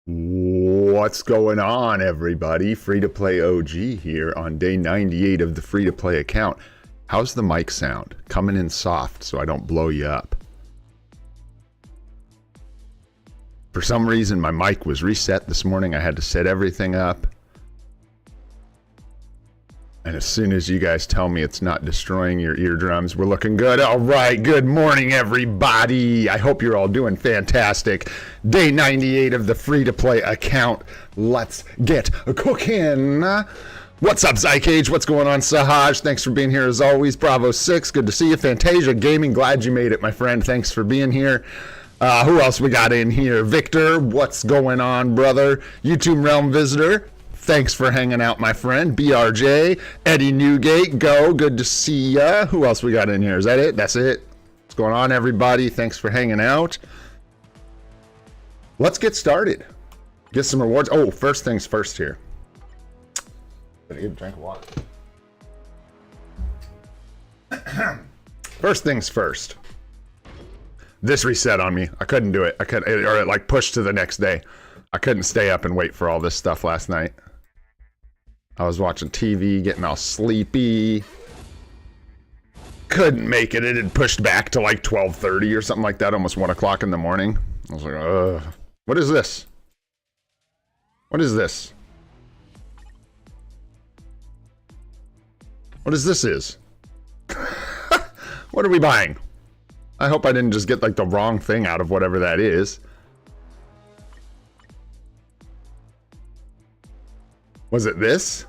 What's going on, everybody? Free-to-play OG here on day 98 of the free-to-play account. How's the mic sound? Coming in soft so I don't blow you up. For some reason, my mic was reset this morning. I had to set everything up. And as soon as you guys tell me it's not destroying your eardrums, we're looking good. All right, good morning, everybody. I hope you're all doing fantastic. Day 98 of the free-to-play account. Let's get cooking. What's up, Zycage? What's going on, Sahaj? Thanks for being here as always. Bravo 6, good to see you. Fantasia Gaming, glad you made it, my friend. Thanks for being here. Who else we got in here? Victor, what's going on, brother? YouTube Realm Visitor. Thanks for hanging out, my friend. BRJ, Eddie Newgate, go. Good to see ya. Who else we got in here? Is that it? That's it. What's going on, everybody? Thanks for hanging out. Let's get started. Get some rewards. Oh, first things first here. Gotta get a drink of water. First things first. This reset on me. I couldn't do it. Or it like pushed to the next day. I couldn't stay up and wait for all this stuff last night. I was watching TV, getting all sleepy. Couldn't make it. It had pushed back to like 12:30 or something like that, almost 1 o'clock in the morning. I was like, ugh. What is this? What is this? What is this? What are we buying? I hope I didn't just get like the wrong thing out of whatever that is. Was it this?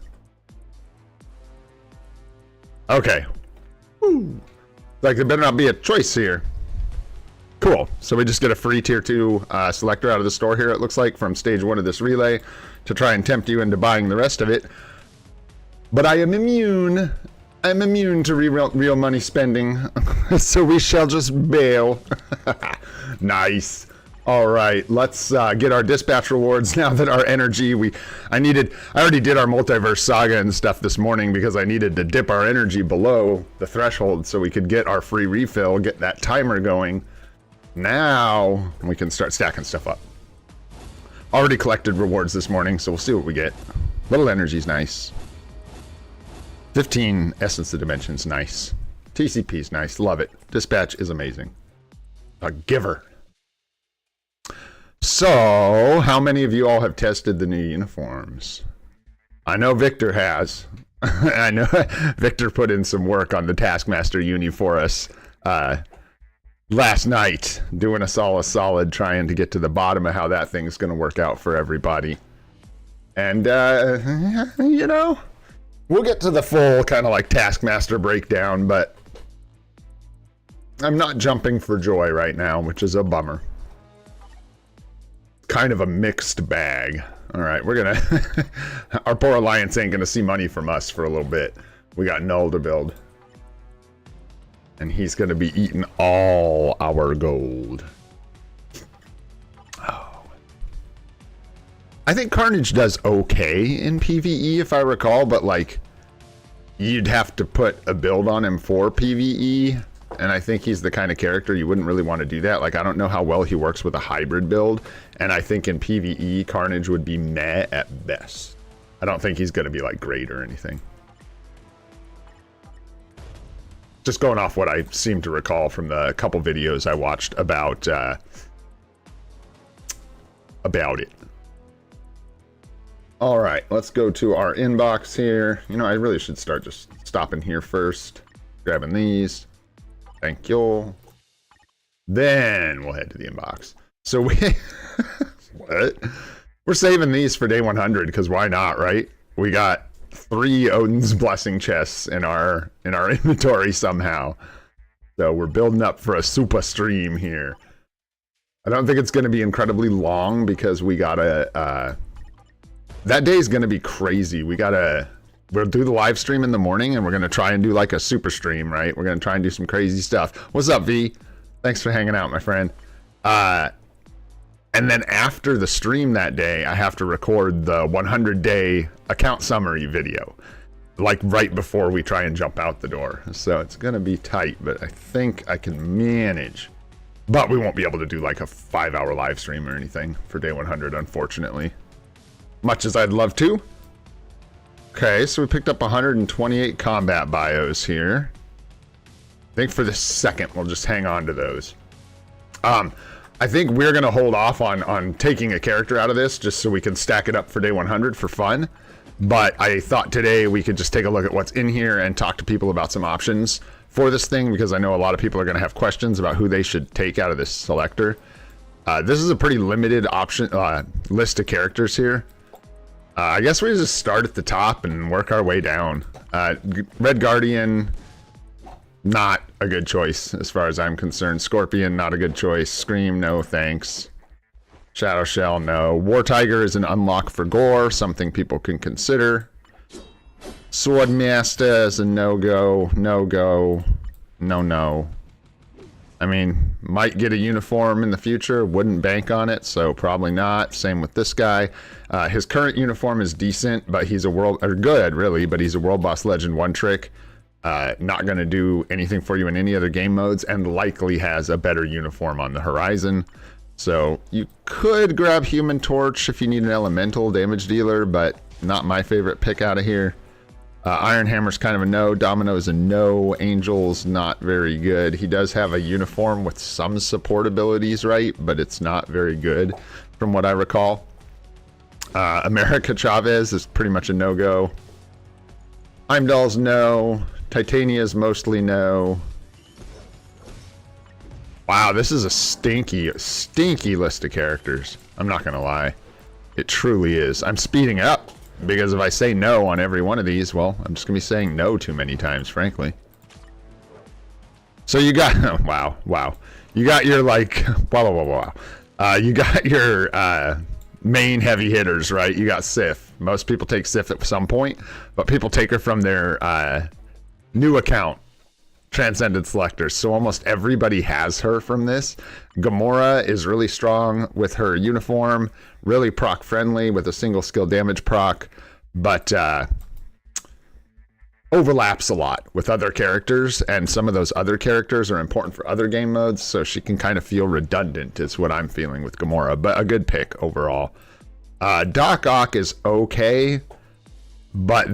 Okay. Woo. Like there better not be a choice here. Cool. So we just get a free tier 2 selector out of the store here, it looks like, from stage 1 of this relay to try and tempt you into buying the rest of it. But I am immune. I'm immune to real money spending. So we shall just bail. Nice. All right, let's get our dispatch rewards now that our energy, I already did our multiverse saga and stuff this morning because I needed to dip our energy below the threshold so we could get our free refill, get that timer going. Now we can start stacking stuff up. Already collected rewards this morning, so we'll see what we get. Little energy's nice. 15 Essence of Dimensions, nice. TCP's nice, love it. Dispatch is amazing. A giver. So, how many of you all have tested the new uniforms? I know Victor has. I know Victor put in some work on the Taskmaster uni for us last night, doing us all a solid, trying to get to the bottom of how that thing's going to work out for everybody. And, you know, we'll get to the full kind of like Taskmaster breakdown, but I'm not jumping for joy right now, which is a bummer. Kind of a mixed bag. All right, we're gonna our poor alliance ain't gonna see money from us for a little bit. We got Knull to build, and he's gonna be eating all our gold. Oh, I think Carnage does okay in PvE if I recall, but like you'd have to put a build on him for PvE. And I think he's the kind of character you wouldn't really want to do that. Like, I don't know how well he works with a hybrid build. And I think in PvE, Carnage would be meh at best. I don't think he's going to be, like, great or anything. Just going off what I seem to recall from the couple videos I watched about it. All right, let's go to our inbox here. You know, I really should start just stopping here first. Grabbing these. Thank you. Then we'll head to the inbox. So we what? We're saving these for day 100 because why not, right? We got 3 Odin's Blessing chests in our inventory somehow. So we're building up for a super stream here. I don't think it's going to be incredibly long because we gotta that day is going to be crazy. We'll do the live stream in the morning and we're going to try and do like a super stream, right? We're going to try and do some crazy stuff. What's up, V? Thanks for hanging out, my friend. And then after the stream that day, I have to record the 100-day account summary video, like right before we try and jump out the door. So it's going to be tight, but I think I can manage. But we won't be able to do like a 5-hour live stream or anything for day 100, unfortunately. Much as I'd love to. Okay, so we picked up 128 combat bios here. I think for the second, we'll just hang on to those. I think we're going to hold off on taking a character out of this just so we can stack it up for day 100 for fun. But I thought today we could just take a look at what's in here and talk to people about some options for this thing, because I know a lot of people are going to have questions about who they should take out of this selector. This is a pretty limited option list of characters here. I guess we just start at the top and work our way down. Red Guardian, not a good choice as far as I'm concerned. Scorpion, not a good choice. Scream, no thanks. Shadow Shell, no. War Tiger is an unlock for gore, something people can consider. Swordmaster is a no-go, no-go, no-no. I mean, might get a uniform in the future, wouldn't bank on it, so probably not. Same with this guy. His current uniform is decent, but he's a good, really, but he's a World Boss Legend one-trick. Not going to do anything for you in any other game modes, and likely has a better uniform on the horizon. So you could grab Human Torch if you need an elemental damage dealer, but not my favorite pick out of here. Iron Hammer's kind of a no. Domino is a no. Angel's not very good. He does have a uniform with some support abilities, right? But it's not very good from what I recall. America Chavez is pretty much a no-go. Heimdall's no. Titania's mostly no. Wow, this is a stinky, stinky list of characters. I'm not gonna lie. It truly is. I'm speeding up, because if I say no on every one of these, well, I'm just gonna be saying no too many times, frankly. So you got, wow. You got your, like, you got your main heavy hitters, right? You got Sif. Most people take Sif at some point, but people take her from their new account, Transcendent Selector. So almost everybody has her from this. Gamora is really strong with her uniform, really proc friendly with a single skill damage proc, but overlaps a lot with other characters, and some of those other characters are important for other game modes, so she can kind of feel redundant is what I'm feeling with Gamora, but a good pick overall. Doc Ock is okay, but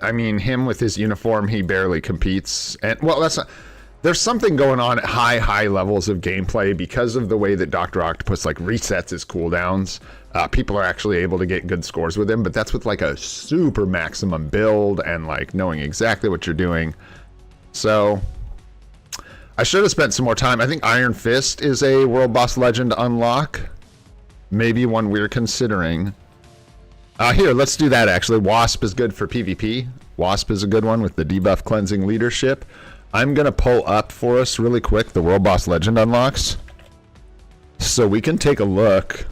I mean, him with his uniform, he barely competes. And, well, that's not, there's something going on at high levels of gameplay because of the way that Dr. Octopus, like, resets his cooldowns. People are actually able to get good scores with him, but that's with, like, a super maximum build and, like, knowing exactly what you're doing. So, I should have spent some more time. I think Iron Fist is a World Boss Legend unlock. Maybe one we're considering. Here, let's do that, actually. Wasp is good for PvP. Wasp is a good one with the debuff cleansing leadership. I'm going to pull up for us really quick the World Boss Legend unlocks, so we can take a look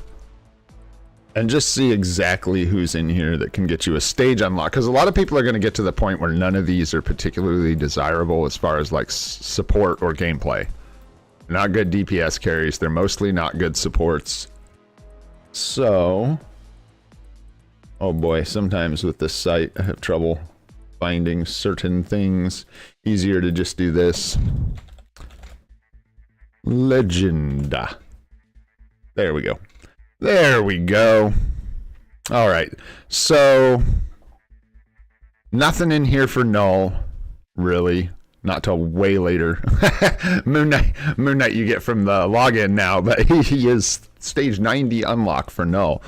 and just see exactly who's in here that can get you a stage unlock. Because a lot of people are going to get to the point where none of these are particularly desirable as far as, like, support or gameplay. Not good DPS carries. They're mostly not good supports. So... oh boy, sometimes with this site I have trouble finding certain things. Easier to just do this. Legend. There we go. There we go. Alright, so nothing in here for Knull, really. Not till way later. Moon Knight you get from the login now, but he is stage 90 unlock for Knull.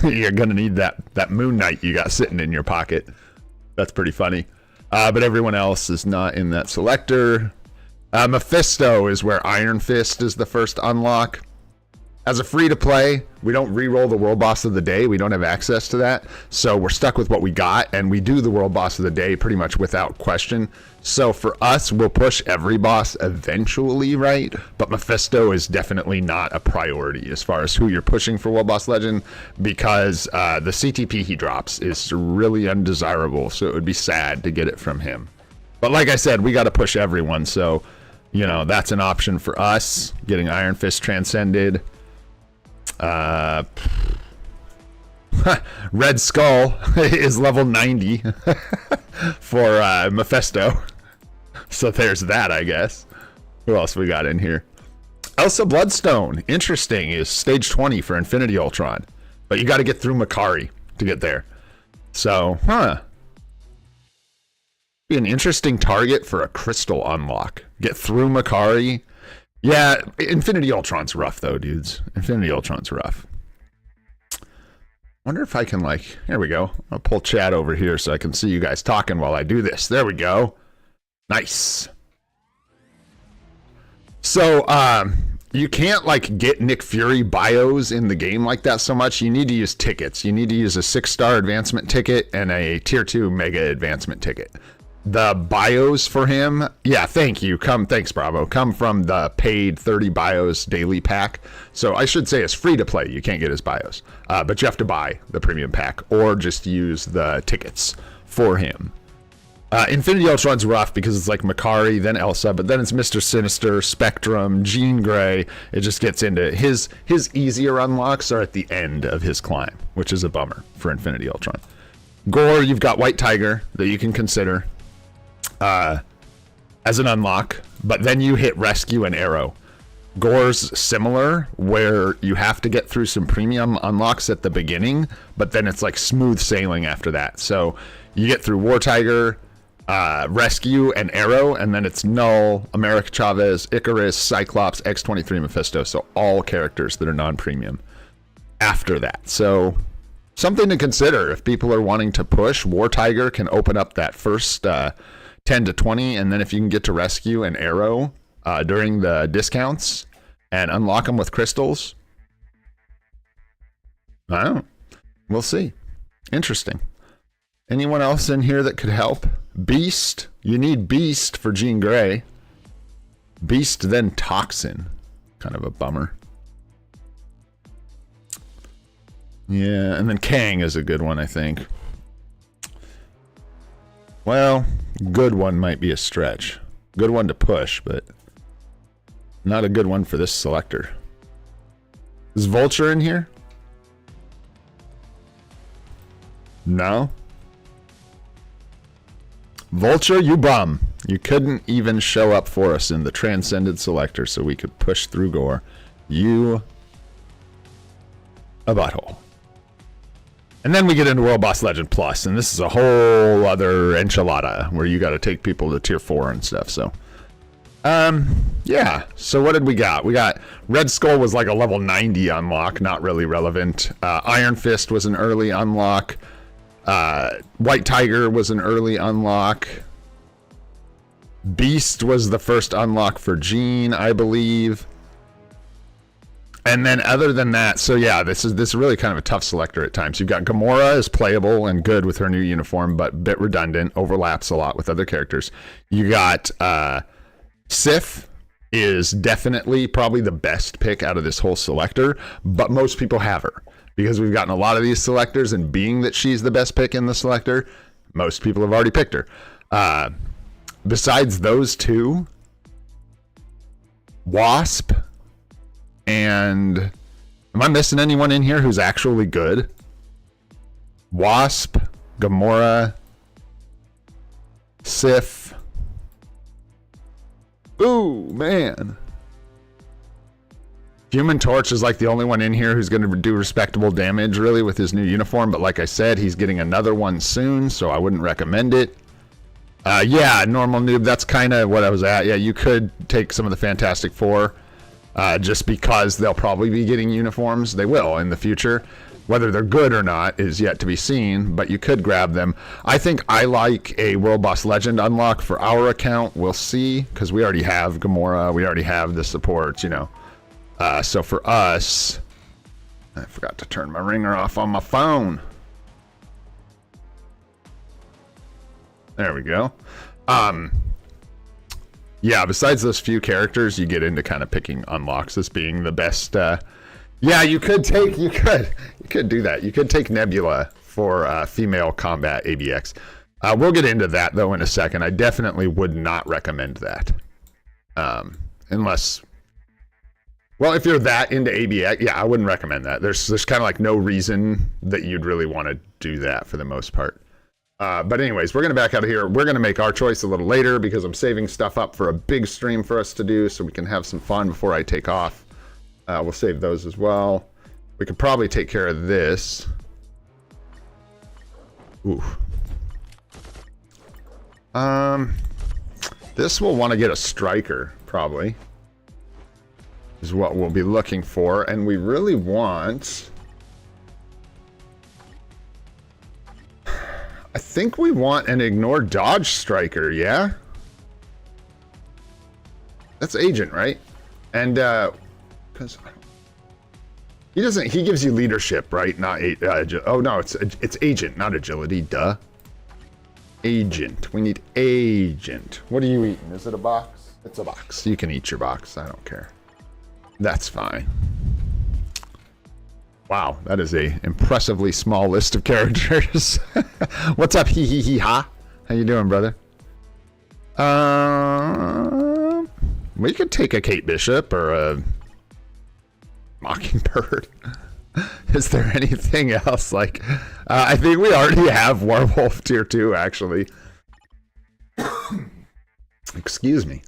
You're gonna need that Moon Knight you got sitting in your pocket. That's pretty funny. But everyone else is not in that selector. Mephisto is where Iron Fist is the first unlock. As a free-to-play, we don't re-roll the World Boss of the Day. We don't have access to that. So we're stuck with what we got, and we do the World Boss of the Day pretty much without question. So for us, we'll push every boss eventually, right? But Mephisto is definitely not a priority as far as who you're pushing for World Boss Legend, because the CTP he drops is really undesirable, so it would be sad to get it from him. But like I said, we got to push everyone, so, you know, that's an option for us, getting Iron Fist transcended. Red Skull is level 90 for Mephisto. So there's that, I guess. Who else we got in here? Elsa Bloodstone, interesting, is stage 20 for Infinity Ultron. But you got to get through Makari to get there. So, be an interesting target for a crystal unlock. Get through Makari. Yeah, Infinity Ultron's rough, though, dudes. Infinity Ultron's rough. Wonder if I can, like... Here we go. I'll pull chat over here so I can see you guys talking while I do this. There we go. Nice. So, you can't, like, get Nick Fury bios in the game like that so much. You need to use tickets. You need to use a 6-star advancement ticket and a tier 2 mega advancement ticket. The bios for him, yeah, thank you. Thanks, Bravo. Come from the paid 30 bios daily pack. So I should say it's free to play. You can't get his bios. But you have to buy the premium pack or just use the tickets for him. Infinity Ultron's rough because it's like Makari, then Elsa, but then it's Mr. Sinister, Spectrum, Jean Grey. It just gets into his easier unlocks are at the end of his climb, which is a bummer for Infinity Ultron. Gore, you've got White Tiger that you can consider as an unlock, but then you hit Rescue and Arrow. Gore's similar, where you have to get through some premium unlocks at the beginning, but then it's like smooth sailing after that. So you get through War Tiger, Rescue, and Arrow, and then it's Knull, America Chavez, Icarus, Cyclops, X-23, Mephisto. So all characters that are non-premium after that. So something to consider if people are wanting to push. War Tiger can open up that first 10 to 20, and then if you can get to Rescue and Arrow during the discounts and unlock them with crystals, I don't know. We'll see. Interesting. Anyone else in here that could help? Beast. You need Beast for Jean Grey. Beast, then Toxin. Kind of a bummer. Yeah, and then Kang is a good one, I think. Well, good one might be a stretch. Good one to push, but not a good one for this selector. Is Vulture in here? No? Vulture, you bum. You couldn't even show up for us in the Transcended Selector so we could push through Gore. You a butthole. And then we get into World Boss Legend Plus, and this is a whole other enchilada where you got to take people to tier 4 and stuff. So, yeah. So what did we got? We got Red Skull was like a level 90 unlock, not really relevant. Iron Fist was an early unlock. White Tiger was an early unlock. Beast was the first unlock for Jean, I believe. And then other than that, so yeah, this is really kind of a tough selector at times. You've got Gamora is playable and good with her new uniform, but a bit redundant, overlaps a lot with other characters. You got Sif is definitely probably the best pick out of this whole selector, but most people have her because we've gotten a lot of these selectors, and being that she's the best pick in the selector, most people have already picked her. Besides those two, Wasp. And am I missing anyone in here who's actually good? Wasp, Gamora, Sif. Ooh, man. Human Torch is like the only one in here who's going to do respectable damage, really, with his new uniform. But like I said, he's getting another one soon, so I wouldn't recommend it. Yeah, normal noob, that's kind of what I was at. Yeah, you could take some of the Fantastic Four. Just because they'll probably be getting uniforms. They will in the future. Whether they're good or not is yet to be seen, but you could grab them. I think I like a World Boss Legend unlock for our account. We'll see, because we already have Gamora. We already have the supports, you know. So for us, I forgot to turn my ringer off on my phone. There we go. Yeah, besides those few characters, you get into kind of picking unlocks as being the best. Yeah, you could do that. You could take Nebula for female combat ABX. We'll get into that though in a second. I definitely would not recommend that. Unless, well, if you're that into ABX, yeah, I wouldn't recommend that. There's kind of like no reason that you'd really want to do that for the most part. But anyways, we're going to back out of here. We're going to make our choice a little later because I'm saving stuff up for a big stream for us to do so we can have some fun before I take off. We'll save those as well. We could probably take care of this. Ooh. This will want to get a striker, probably. Is what we'll be looking for. And we really want... I think we want an ignore dodge striker, yeah? That's agent, right? And, because... he gives you leadership, right? Not, oh no, it's agent, not agility, duh. Agent, we need agent. What are you eating? Is it a box? It's a box. You can eat your box, I don't care. That's fine. Wow, that is a impressively small list of characters. What's up, hee hee hee ha? How you doing, brother? We could take a Kate Bishop or a Mockingbird. Is there anything else? Like, I think we already have Werewolf tier 2, actually. Excuse me.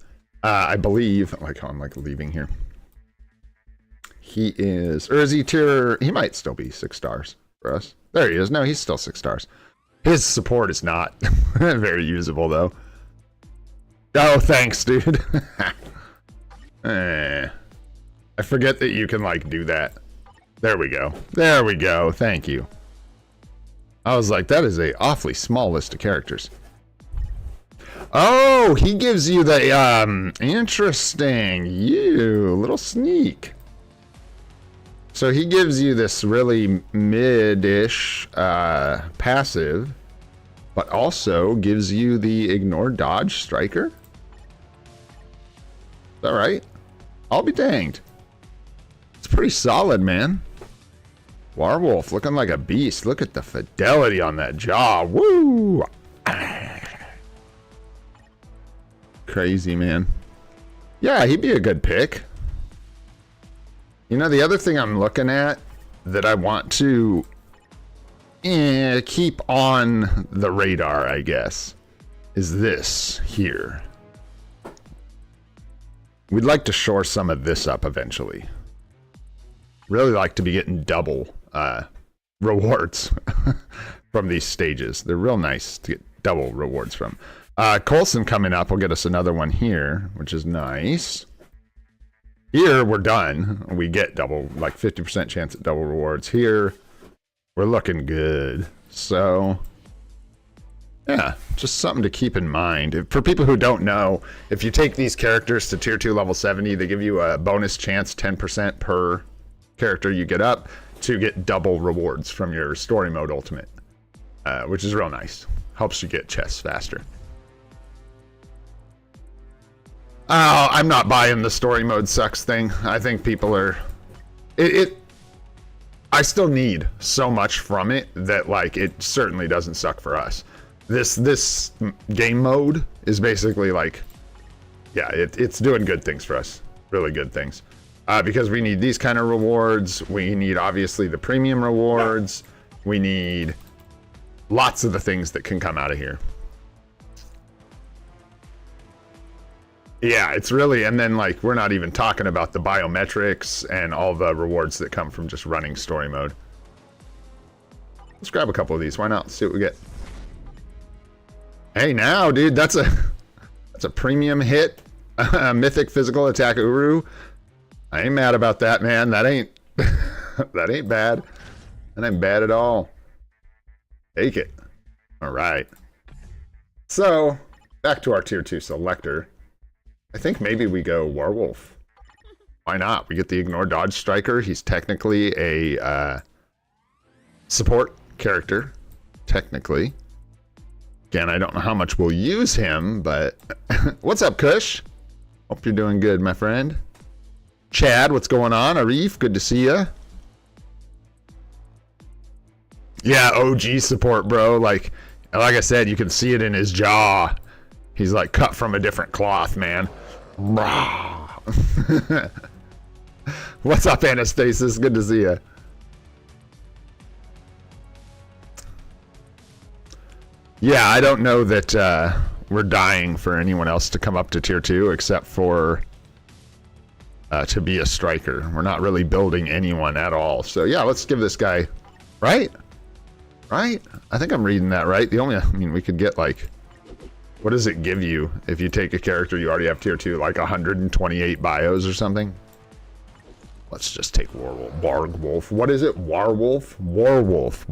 I believe, like, I'm like leaving here. He is, or is he tier, he might still be 6 stars for us. There he is. No, he's still 6 stars. His support is not very usable, though. Oh, thanks, dude. I forget that you can, like, do that. There we go. There we go. Thank you. I was like, that is a awfully small list of characters. Oh, he gives you the, interesting. You, little sneak. So he gives you this really mid-ish passive, but also gives you the ignore dodge striker. Is that right? I'll be danged. It's pretty solid, man. Werewolf looking like a beast. Look at the fidelity on that jaw. Woo! Crazy, man. Yeah, he'd be a good pick. You know, the other thing I'm looking at that I want to keep on the radar, I guess, is this here. We'd like to shore some of this up eventually. Really like to be getting double rewards from these stages. They're real nice to get double rewards from. Coulson coming up will get us another one here, which is nice. Here, we're done. We get double, like 50% chance at double rewards. Here, we're looking good. So, yeah, just something to keep in mind. For people who don't know, if you take these characters to tier 2 level 70, they give you a bonus chance, 10% per character you get up, to get double rewards from your story mode ultimate, which is real nice. Helps you get chests faster. Oh, I'm not buying the story mode sucks thing. I think people are... I still need so much from it that, like, it certainly doesn't suck for us. This game mode is basically like... Yeah, it's doing good things for us. Really good things. Because we need these kind of rewards. We need, obviously, the premium rewards. We need lots of the things that can come out of here. Yeah, it's really, and then like we're not even talking about the biometrics and all the rewards that come from just running story mode. Let's grab a couple of these. Why not? See what we get. Hey, now, dude, that's a premium hit. Mythic physical attack Uru. I ain't mad about that, man. That ain't that ain't bad. That ain't bad at all. Take it. All right. So back to our tier 2 selector. I think maybe we go Werewolf. Why not? We get the ignore dodge striker. He's technically a support character. Technically. Again, I don't know how much we'll use him, but... What's up, Kush? Hope you're doing good, my friend. Chad, what's going on? Arif, good to see ya. Yeah, OG support, bro. Like I said, you can see it in his jaw. He's like cut from a different cloth, man. What's up, Anastasis? Good to see ya. Yeah, I don't know that we're dying for anyone else to come up to tier 2 except for to be a striker. We're not really building anyone at all. So yeah, let's give this guy, right? Right? I think I'm reading that right. I mean, we could get like, what does it give you if you take a character you already have tier 2, like 128 bios or something? Let's just take Warwolf. What is it? Warwolf? Warwolf.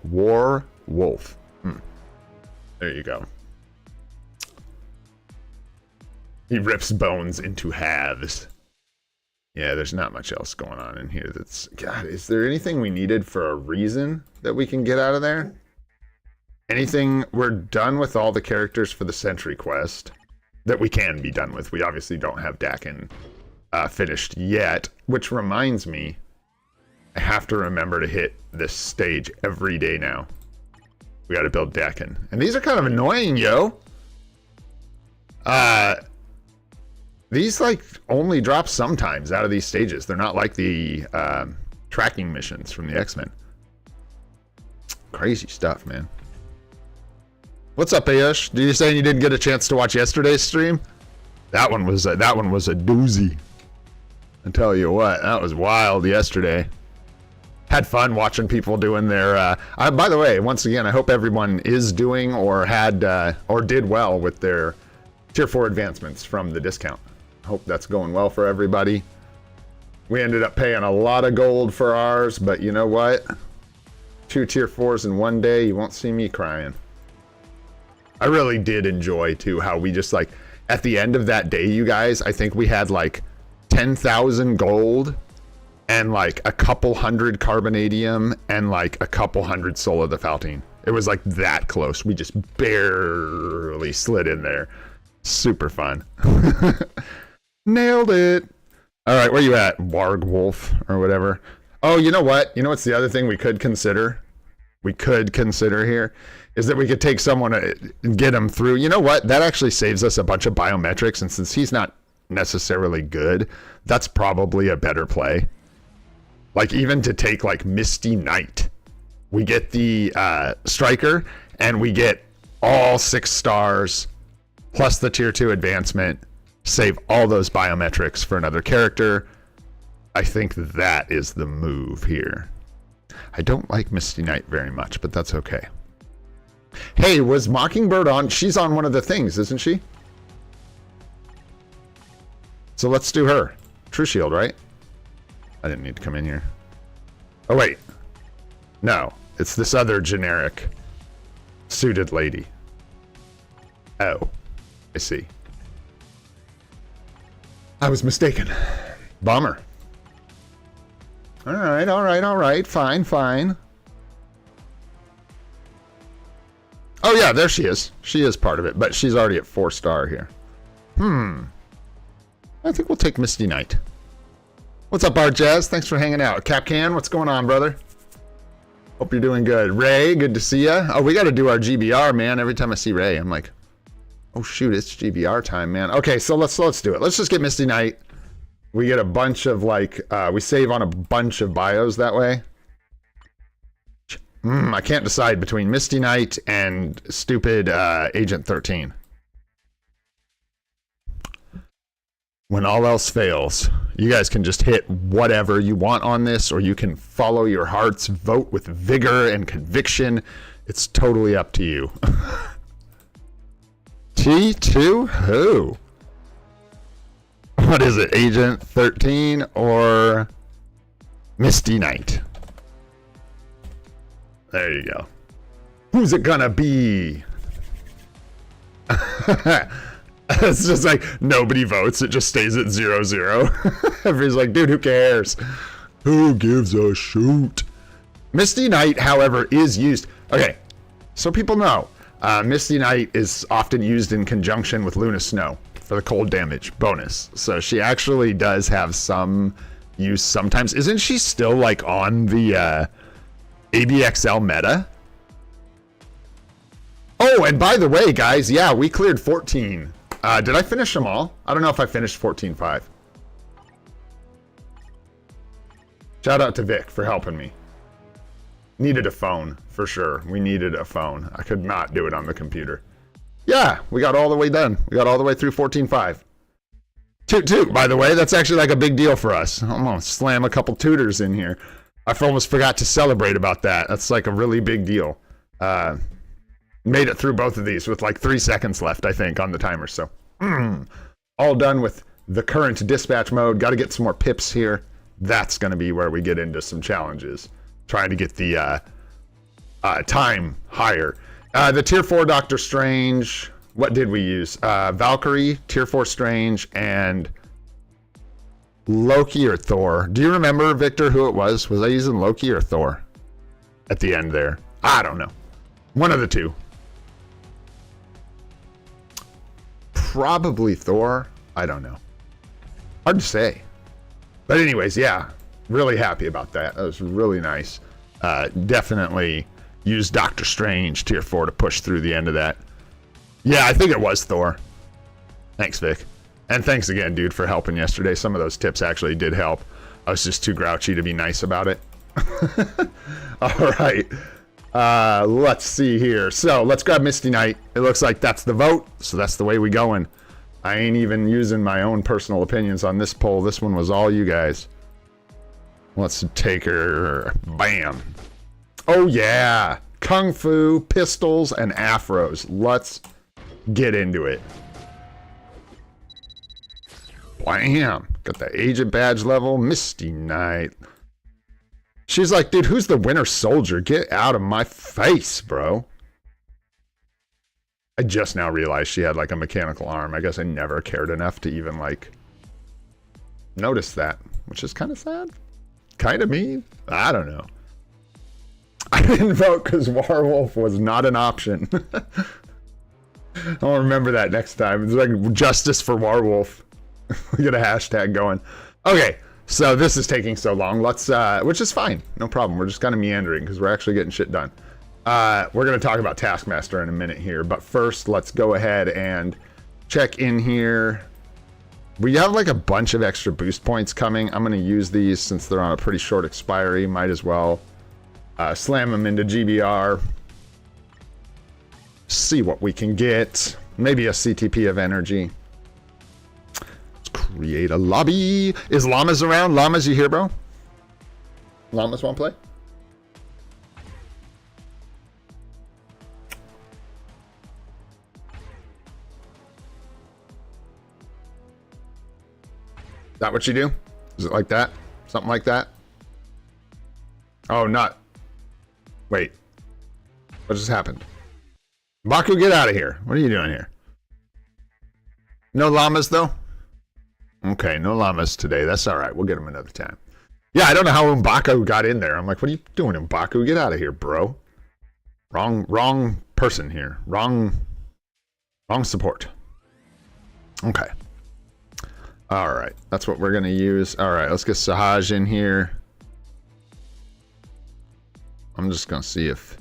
Warwolf. There you go. He rips bones into halves. Yeah, there's not much else going on in here that's... God, is there anything we needed for a reason that we can get out of there? Anything? We're done with all the characters for the Sentry quest that we can be done with. We obviously don't have Dakin finished yet, which reminds me, I have to remember to hit this stage every day now. We got to build Dakin. And these are kind of annoying, yo. These like only drop sometimes out of these stages. They're not like the tracking missions from the X-Men. Crazy stuff, man. What's up, Ayush? Did you say you didn't get a chance to watch yesterday's stream? That one was a doozy. I tell you what, that was wild yesterday. Had fun watching people doing their. By the way, once again, I hope everyone is doing or had or did well with their tier 4 advancements from the discount. Hope that's going well for everybody. We ended up paying a lot of gold for ours, but you know what? 2 tier 4s in one day, you won't see me crying. I really did enjoy too how we just like at the end of that day, you guys, I think we had like 10,000 gold and like a couple hundred carbonadium and like a couple hundred soul of the Faltine. It was like that close. We just barely slid in there. Super fun. Nailed it. All right, where you at? Wargwolf or whatever. Oh, you know what? You know what's the other thing we could consider? We could consider here is that we could take someone and get him through. You know what? That actually saves us a bunch of biometrics, and since he's not necessarily good, that's probably a better play. Like even to take like Misty Knight. We get the striker and we get all 6 stars plus the tier 2 advancement. Save all those biometrics for another character. I think that is the move here. I don't like Misty Knight very much, but that's okay. Hey, was Mockingbird on? She's on one of the things, isn't she? So let's do her. True Shield, right? I didn't need to come in here. Oh, wait. No, it's this other generic suited lady. Oh, I see. I was mistaken. Bummer. All right, all right, all right. Fine, fine. Oh, yeah, there she is. She is part of it, but she's already at 4-star here. I think we'll take Misty Knight. What's up, Art Jazz? Thanks for hanging out. Capcan, what's going on, brother? Hope you're doing good. Ray, good to see ya. Oh, we got to do our GBR, man. Every time I see Ray, I'm like, oh, shoot, it's GBR time, man. Okay, so let's do it. Let's just get Misty Knight. We get a bunch of, like, we save on a bunch of bios that way. I can't decide between Misty Knight and stupid Agent 13. When all else fails, you guys can just hit whatever you want on this, or you can follow your hearts, vote with vigor and conviction. It's totally up to you. T2 who? What is it, Agent 13 or Misty Knight? There you go. Who's it gonna be? It's just like nobody votes. It just stays at 0-0. Everybody's like, dude, who cares? Who gives a shoot? Misty Knight, however, is used. Okay, so people know. Misty Knight is often used in conjunction with Luna Snow for the cold damage bonus. So she actually does have some use sometimes. Isn't she still like on the ABXL meta? Oh, and by the way, guys, yeah, we cleared 14. Did I finish them all? I don't know if I finished 14.5. Shout out to Vic for helping me. Needed a phone, for sure. We needed a phone. I could not do it on the computer. Yeah, we got all the way done. We got all the way through 14.5. Toot, by the way, that's actually like a big deal for us. I'm gonna slam a couple tutors in here. I almost forgot to celebrate about that. That's like a really big deal. Made it through both of these with like 3 seconds left, I think, on the timer. So, all done with the current dispatch mode. Got to get some more pips here. That's going to be where we get into some challenges. Trying to get the time higher. The Tier 4 Doctor Strange. What did we use? Valkyrie, Tier 4 Strange, and Loki or Thor. Do you remember, Victor, who it was? Was I using Loki or Thor at the end there? I don't know. One of the two. Probably Thor. I don't know. Hard to say. But anyways, yeah. Really happy about that. That was really nice. Definitely used Doctor Strange Tier 4 to push through the end of that. Yeah, I think it was Thor. Thanks, Vic. And thanks again, dude, for helping yesterday. Some of those tips actually did help. I was just too grouchy to be nice about it. All right. Let's see here. So let's grab Misty Knight. It looks like that's the vote, so that's the way we going. I ain't even using my own personal opinions on this poll. This one was all you guys. Let's take her. Bam. Oh, yeah. Kung Fu, pistols, and afros. Let's get into it. Bam. Got the agent badge level. Misty Knight. She's like, dude, who's the Winter Soldier? Get out of my face, bro. I just now realized she had like a mechanical arm. I guess I never cared enough to even like notice that, which is kind of sad. Kind of mean. I don't know. I didn't vote because Warwolf was not an option. I'll remember that next time. It's like justice for Warwolf. We get a hashtag going. Okay, so this is taking so long. Let's, which is fine. No problem. We're just kind of meandering because we're actually getting shit done. We're going to talk about Taskmaster in a minute here. But first, let's go ahead and check in here. We have like a bunch of extra boost points coming. I'm going to use these since they're on a pretty short expiry. Might as well slam them into GBR. See what we can get. Maybe a CTP of energy. Let's create a lobby. Is Llamas around? Llamas, you here, bro? Llamas want to play? Is that what you do? Is it like that? Something like that? Oh, not. Wait. What just happened? Baku, get out of here. What are you doing here? No llamas, though? Okay, no llamas today. That's all right. We'll get them another time. Yeah, I don't know how M'Baku got in there. I'm like, what are you doing, M'Baku? Get out of here, bro. Wrong person here. Wrong support. Okay. All right. That's what we're going to use. All right, let's get Sahaj in here. I'm just going to see if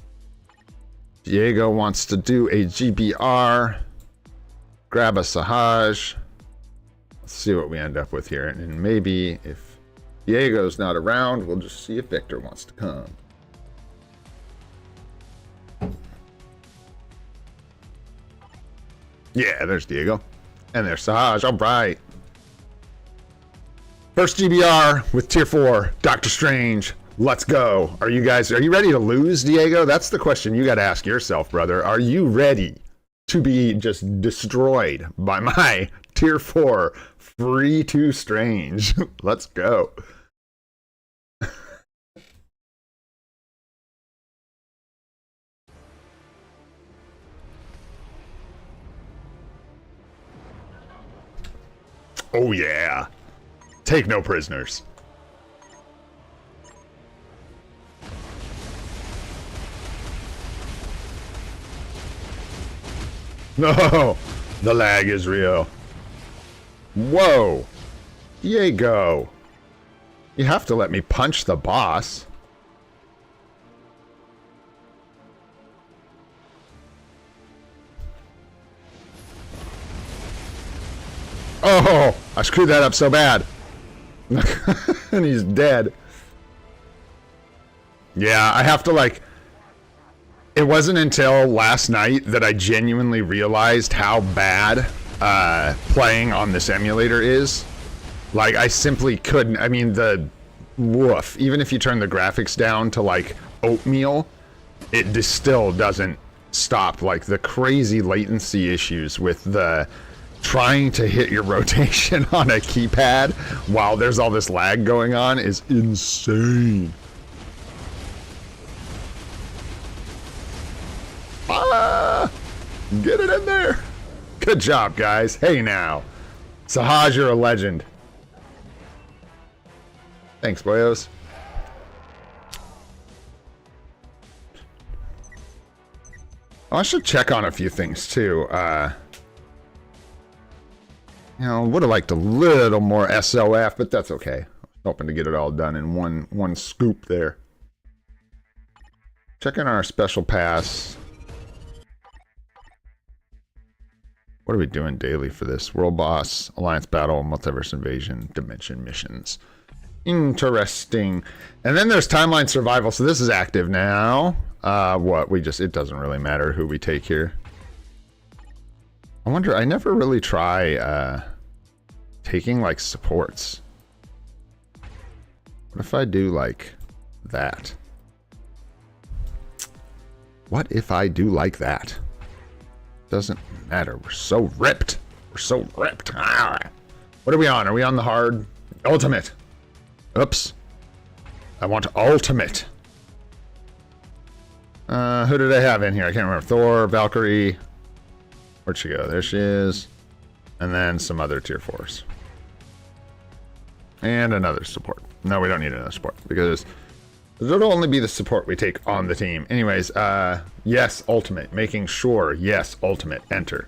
Diego wants to do a GBR. Grab a Sahaj. Let's see what we end up with here. And maybe if Diego's not around, we'll just see if Victor wants to come. Yeah, there's Diego. And there's Sahaj. All right. First GBR with Tier 4, Doctor Strange. Let's go. Are you ready to lose, Diego? That's the question you got to ask yourself, brother. Are you ready to be just destroyed by my Tier 4 free to Strange? Let's go. Oh, yeah. Take no prisoners. No, the lag is real. Whoa. Diego. You have to let me punch the boss. Oh, I screwed that up so bad. And he's dead. Yeah, I have to like... It wasn't until last night that I genuinely realized how bad playing on this emulator is. Like, I simply couldn't. I mean, woof. Even if you turn the graphics down to like oatmeal, it just still doesn't stop. Like the crazy latency issues with the trying to hit your rotation on a keypad while there's all this lag going on is insane. Get it in there. Good job, guys. Hey now. Sahaj, you're a legend. Thanks, boyos. Oh, I should check on a few things too. You know, would have liked a little more SOF, but that's okay. Hoping to get it all done in one scoop there. Checking our special pass. What are we doing daily for this? World Boss, Alliance Battle, Multiverse Invasion, Dimension Missions. Interesting. And then there's Timeline Survival. So this is active now. It doesn't really matter who we take here. I wonder, I never really try taking like supports. What if I do like that? What if I do like that? Doesn't matter. We're so ripped. We're so ripped. Ah. What are we on? Are we on the hard? Ultimate. Oops. I want ultimate. Who did I have in here? I can't remember. Thor, Valkyrie. Where'd she go? There she is. And then some other tier 4s. And another support. No, we don't need another support because it'll only be the support we take on the team. Anyways, yes, ultimate. Making sure, yes, ultimate. Enter.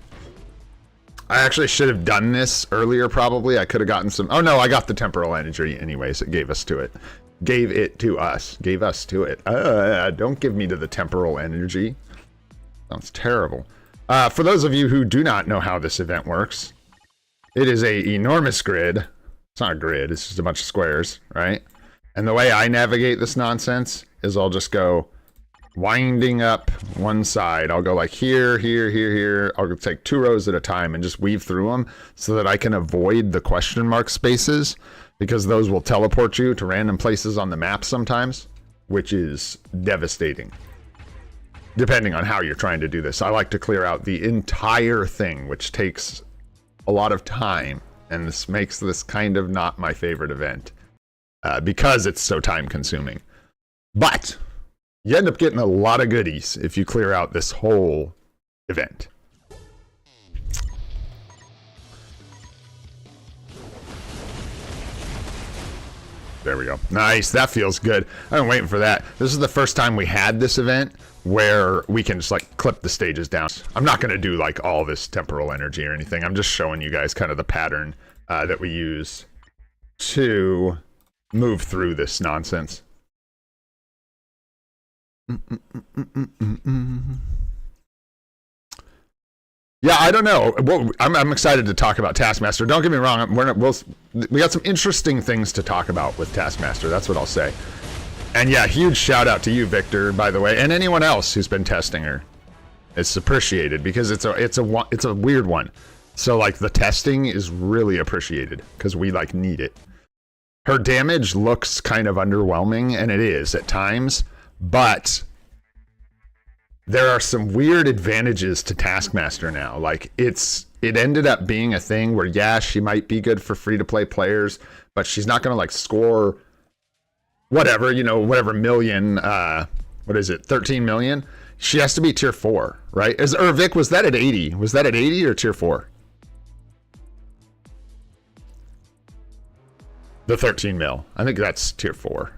I actually should have done this earlier, probably. I could have gotten some... Oh, no, I got the temporal energy anyways. It gave us to it. Gave it to us. Gave us to it. Don't give me to the temporal energy. Sounds terrible. For those of you who do not know how this event works, it is a enormous grid. It's not a grid. It's just a bunch of squares, right? And the way I navigate this nonsense is I'll just go winding up one side. I'll go like here, here, here, here. I'll take 2 rows at a time and just weave through them so that I can avoid the question mark spaces because those will teleport you to random places on the map sometimes, which is devastating. Depending on how you're trying to do this. I like to clear out the entire thing, which takes a lot of time. And this makes this kind of not my favorite event. Because it's so time consuming. But you end up getting a lot of goodies if you clear out this whole event. There we go. Nice, that feels good. I've been waiting for that. This is the first time we had this event where we can just like clip the stages down. I'm not gonna do like all this temporal energy or anything. I'm just showing you guys kind of the pattern that we use to move through this nonsense. Yeah, I don't know. Well, I'm excited to talk about Taskmaster. Don't get me wrong. We got some interesting things to talk about with Taskmaster. That's what I'll say. And yeah, huge shout out to you, Victor, by the way, and anyone else who's been testing her. It's appreciated because it's a weird one. So like the testing is really appreciated because we like need it. Her damage looks kind of underwhelming, and it is at times, but there are some weird advantages to Taskmaster now. Like it ended up being a thing where, yeah, she might be good for free-to-play players, but she's not gonna like score whatever, you know, whatever million, what is it, 13 million? She has to be tier 4, right? Vic, was that at 80? Was that at 80 or tier 4? The 13 mil. I think that's tier 4.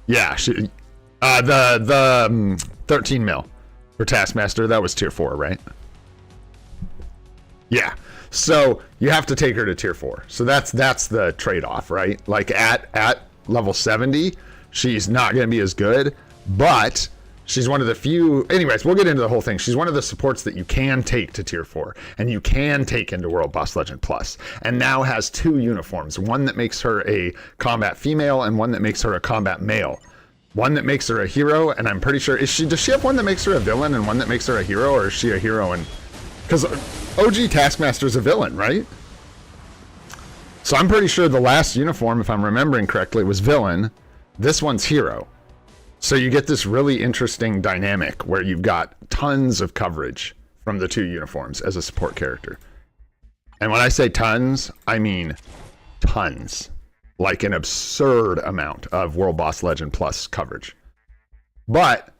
Yeah, the 13 mil for Taskmaster, that was tier 4, right? Yeah. So you have to take her to tier 4. So that's the trade-off, right? Like at level 70, she's not going to be as good, but She's one of the few, anyways, we'll get into the whole thing. She's one of the supports that you can take to tier 4 and you can take into World Boss Legend Plus, and now has 2 uniforms, one that makes her a combat female and one that makes her a combat male. One that makes her a hero, and I'm pretty sure, does she have one that makes her a villain and one that makes her a hero, or is she a hero? And because OG Taskmaster is a villain, right? So I'm pretty sure the last uniform, if I'm remembering correctly, was villain. This one's hero. So you get this really interesting dynamic where you've got tons of coverage from the 2 uniforms as a support character. And when I say tons, I mean tons. Like an absurd amount of World Boss Legend Plus coverage. But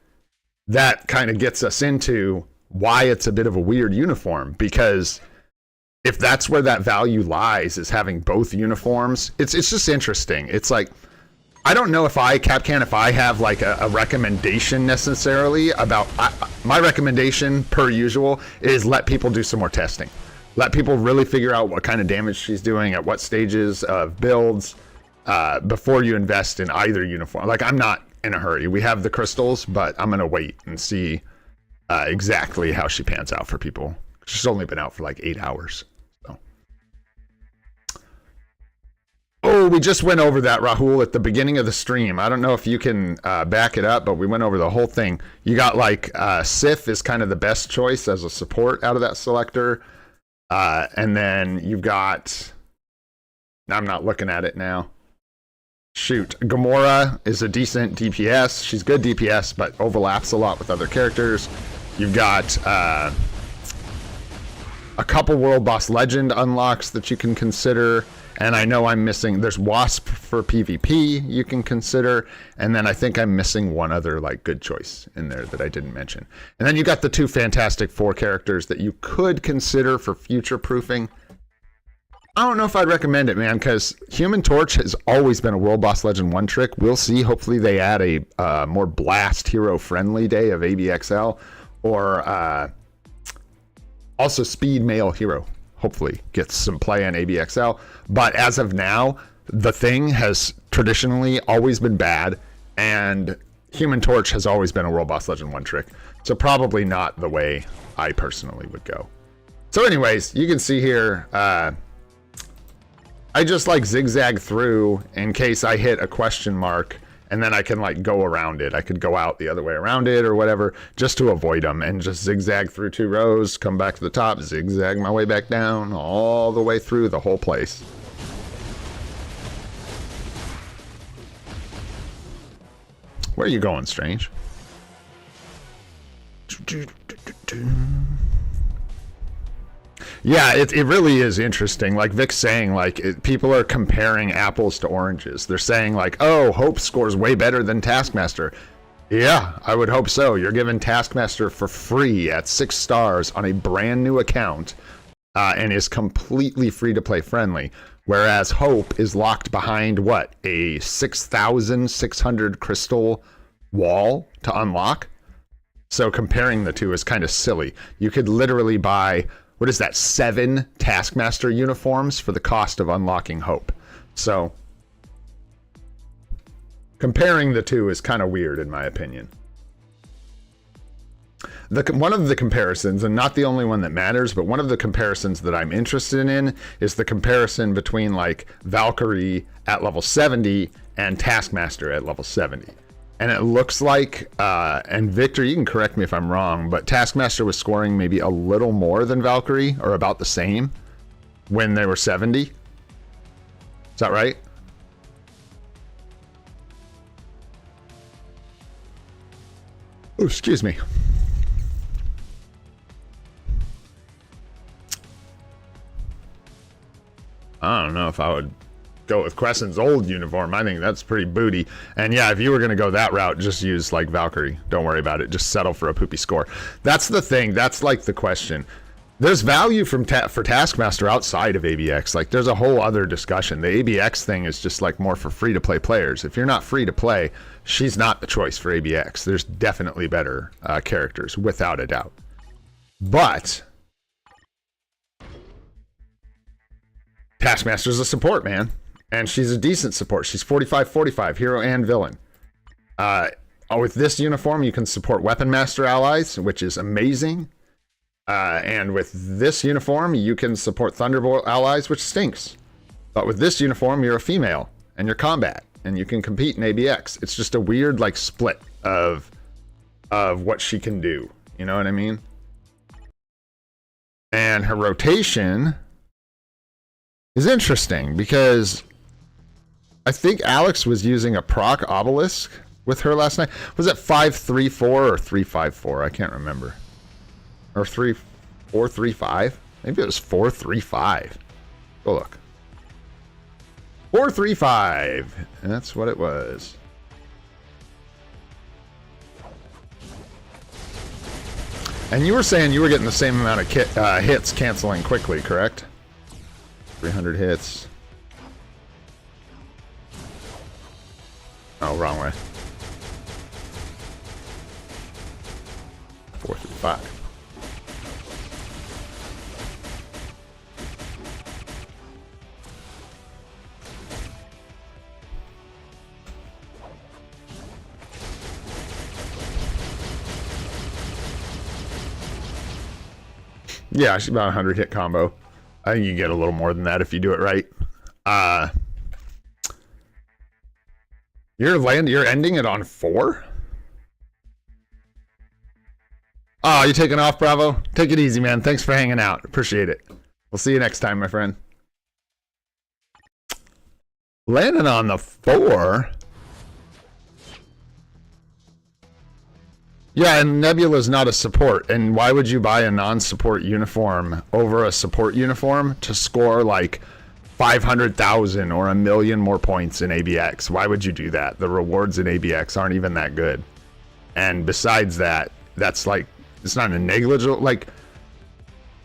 that kind of gets us into why it's a bit of a weird uniform, because if that's where that value lies, is having both uniforms, it's just interesting. It's like, I don't know if Capcan, if I have like a recommendation necessarily about, my recommendation per usual is let people do some more testing. Let people really figure out what kind of damage she's doing at what stages of builds before you invest in either uniform. Like, I'm not in a hurry. We have the crystals, but I'm going to wait and see exactly how she pans out for people. She's only been out for like 8 hours. Oh, we just went over that, Rahul, at the beginning of the stream. I don't know if you can back it up, but we went over the whole thing. You got like Sif is kind of the best choice as a support out of that selector. And then you've got, I'm not looking at it now. Shoot, Gamora is a decent DPS. She's good DPS, but overlaps a lot with other characters. You've got a couple World Boss Legend unlocks that you can consider. And I know I'm missing, there's Wasp for PvP you can consider. And then I think I'm missing one other like good choice in there that I didn't mention. And then you got the 2 Fantastic Four characters that you could consider for future proofing. I don't know if I'd recommend it, man, because Human Torch has always been a World Boss Legend 1 trick. We'll see. Hopefully they add a more blast hero-friendly day of ABXL, or also Speed Male Hero. Hopefully gets some play on ABXL. But as of now, the Thing has traditionally always been bad, and Human Torch has always been a World Boss Legend 1 trick. So probably not the way I personally would go. So anyways, you can see here, I just like zigzag through in case I hit a question mark, and then I can like go around it. I could go out the other way around it or whatever, just to avoid them, and just zigzag through 2 rows, come back to the top, zigzag my way back down, all the way through the whole place. Where are you going, Strange? Yeah, it really is interesting. Like Vic's saying, like people are comparing apples to oranges. They're saying like, oh, Hope scores way better than Taskmaster. Yeah, I would hope so. You're giving Taskmaster for free at 6 stars on a brand new account and is completely free to play friendly. Whereas Hope is locked behind what? A 6,600 crystal wall to unlock? So comparing the two is kind of silly. You could literally buy, what is that, 7 Taskmaster uniforms for the cost of unlocking Hope. So comparing the two is kind of weird in my opinion. One of the comparisons, and not the only one that matters, but one of the comparisons that I'm interested in is the comparison between like Valkyrie at level 70 and Taskmaster at level 70. And it looks like, and Victor, you can correct me if I'm wrong, but Taskmaster was scoring maybe a little more than Valkyrie, or about the same, when they were 70. Is that right? Oh, excuse me. I don't know if I would go with Crescent's old uniform. I think that's pretty booty. And yeah, if you were going to go that route, just use like Valkyrie. Don't worry about it. Just settle for a poopy score. That's the thing. That's like the question. There's value for Taskmaster outside of ABX. Like there's a whole other discussion. The ABX thing is just like more for free to play players. If you're not free to play, she's not the choice for ABX. There's definitely better characters, without a doubt. But Taskmaster's a support, man. And she's a decent support. She's 45-45, hero and villain. with this uniform, you can support Weapon Master allies, which is amazing. And with this uniform, you can support Thunderbolt allies, which stinks. But with this uniform, you're a female, and you're combat, and you can compete in ABX. It's just a weird, like, split of what she can do. You know what I mean? And her rotation is interesting, because I think Alex was using a proc obelisk with her last night. Was it 5-3-4 or 3-5-4? I can't remember. Or 4-3-5? Maybe it was 4-3-5. Go look. 4-3-5. That's what it was. And you were saying you were getting the same amount of hits canceling quickly, correct? 300 hits. Oh, wrong way. 4-3-5. Yeah, she's about a 100 hit combo. I think you get a little more than that if you do it right. You're ending it on 4? Oh, you taking off, Bravo? Take it easy, man. Thanks for hanging out. Appreciate it. We'll see you next time, my friend. Landing on the 4. Yeah, and Nebula's not a support. And why would you buy a non-support uniform over a support uniform to score like 500,000 or 1 million more points in ABX? Why would you do that? The rewards in ABX aren't even that good. And besides that, that's like, it's not a negligible, like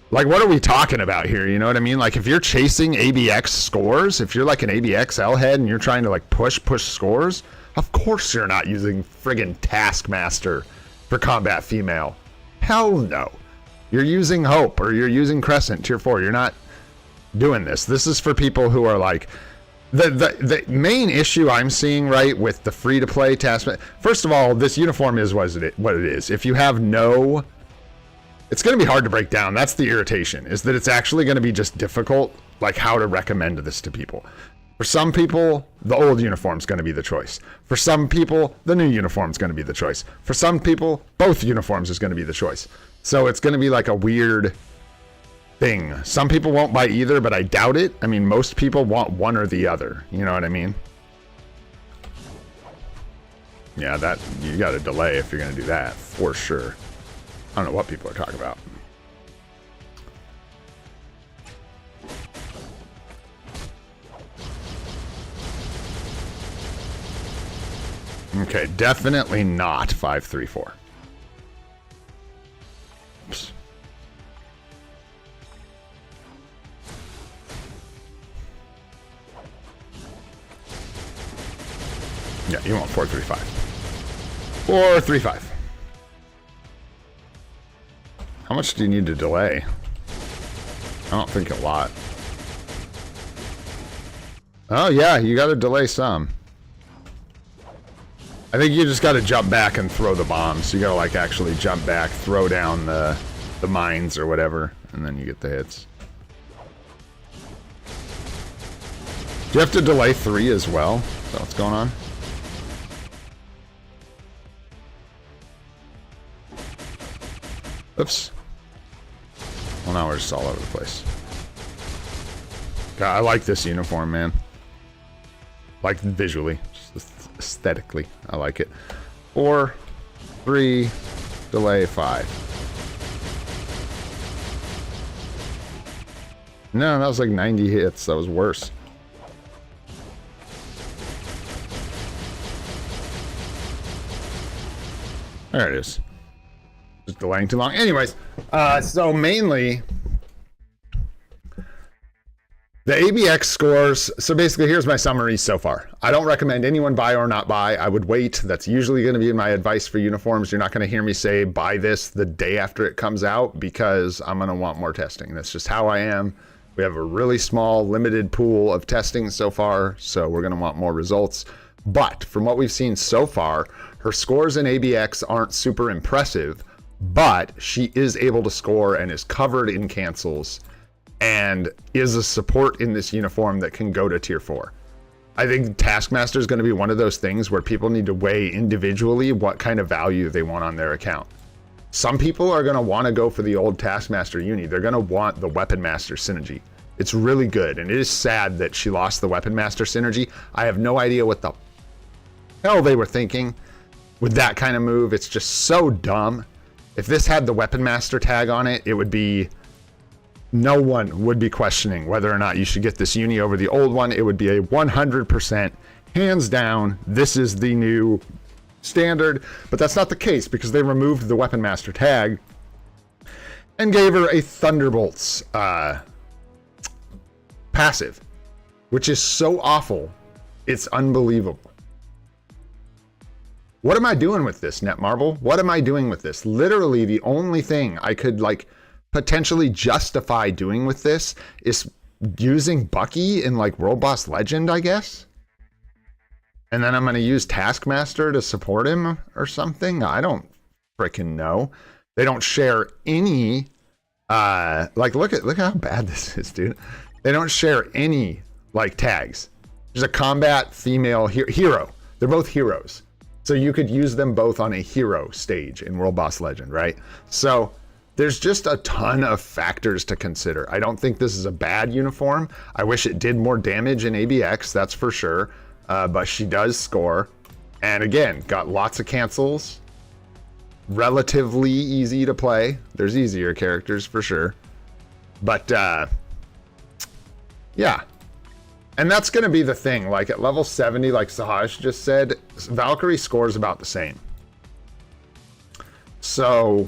what are we talking about here? You know what I mean? Like if you're chasing ABX scores, if you're like an ABXL head and you're trying to like push scores, of course you're not using friggin' Taskmaster for combat female. Hell no. You're using Hope or you're using Crescent tier 4. You're not doing this. This is for people who are like, the main issue I'm seeing, right, with the free-to-play Taskmaster. First of all, this uniform is what it is. If you have no, it's going to be hard to break down. That's the irritation, is that it's actually going to be just difficult, like how to recommend this to people. For some people, the old uniform's going to be the choice. For some people, the new uniform's going to be the choice. For some people, both uniforms is going to be the choice. So it's going to be like a weird thing. Some people won't buy either, but I doubt it. I mean, most people want one or the other. You know what I mean? Yeah, that you got to delay if you're going to do that, for sure. I don't know what people are talking about. Okay, definitely not 5-3-4. Oops. Yeah, you want 4-3-5. 4-3-5. How much do you need to delay? I don't think a lot. Oh yeah, you got to delay some. I think you just got to jump back and throw the bombs. You got to like actually jump back, throw down the mines or whatever, and then you get the hits. Do you have to delay 3 as well? Is that what's going on? Oops. Well, now we're just all over the place. God, I like this uniform, man. Like visually, just aesthetically, I like it. 4, 3, delay 5. No, that was like 90 hits. That was worse. There it is. Just delaying too long. Anyways, so mainly the ABX scores. So basically, here's my summary so far. I don't recommend anyone buy or not buy. I would wait. That's usually going to be my advice for uniforms. You're not going to hear me say buy this the day after it comes out because I'm going to want more testing. That's just how I am. We have a really small, limited pool of testing so far, so we're going to want more results. But from what we've seen so far, her scores in ABX aren't super impressive, but she is able to score and is covered in cancels and is a support in this uniform that can go to tier 4. I think Taskmaster is going to be one of those things where people need to weigh individually what kind of value they want on their account. Some people are going to want to go for the old Taskmaster uni. They're going to want the Weapon Master synergy. It's really good, and it is sad that she lost the Weapon Master synergy. I have no idea what the hell they were thinking with that kind of move. It's just so dumb. If this had the Weapon Master tag on it, it would be... no one would be questioning whether or not you should get this uni over the old one. It would be a 100%, hands down, this is the new standard. But that's not the case because they removed the Weapon Master tag and gave her a Thunderbolts passive, which is so awful. It's unbelievable. What am I doing with this, Netmarble? What am I doing with this? Literally the only thing I could like potentially justify doing with this is using Bucky in like World Boss Legend, I guess. And then I'm going to use Taskmaster to support him or something. I don't freaking know. They don't share any, like, look how bad this is, dude. They don't share any like tags. There's a combat female hero. They're both heroes. So you could use them both on a hero stage in World Boss Legend, right? So there's just a ton of factors to consider. I don't think this is a bad uniform. I wish it did more damage in ABX, that's for sure. But she does score. And again, got lots of cancels. Relatively easy to play. There's easier characters for sure. But yeah. And that's going to be the thing. Like at level 70, like Sahaj just said, Valkyrie scores about the same. So...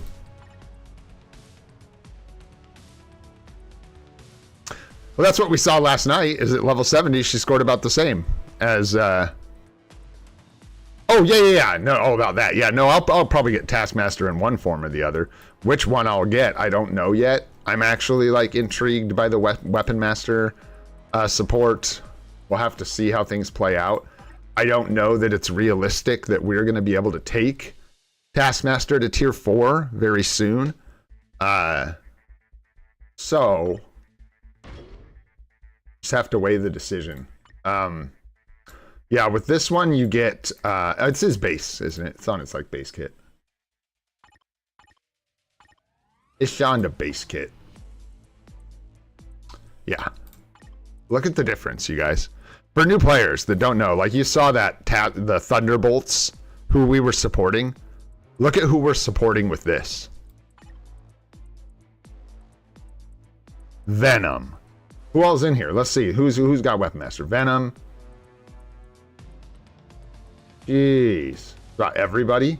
well, that's what we saw last night, is at level 70, she scored about the same as, oh, yeah. No, about that. Yeah, no, I'll probably get Taskmaster in one form or the other. Which one I'll get, I don't know yet. I'm actually, like, intrigued by the Weapon Master support. We'll have to see how things play out. I don't know that it's realistic that we're going to be able to take Taskmaster to tier 4 very soon. So... just have to weigh the decision. Yeah, with this one you get it's his base, isn't it? It's on its like base kit. It's on the base kit. Yeah. Look at the difference, you guys. For new players that don't know, like you saw that the Thunderbolts who we were supporting. Look at who we're supporting with this. Venom. Who all's in here? Let's see. Who's got Weapon Master? Venom. Jeez. Got everybody.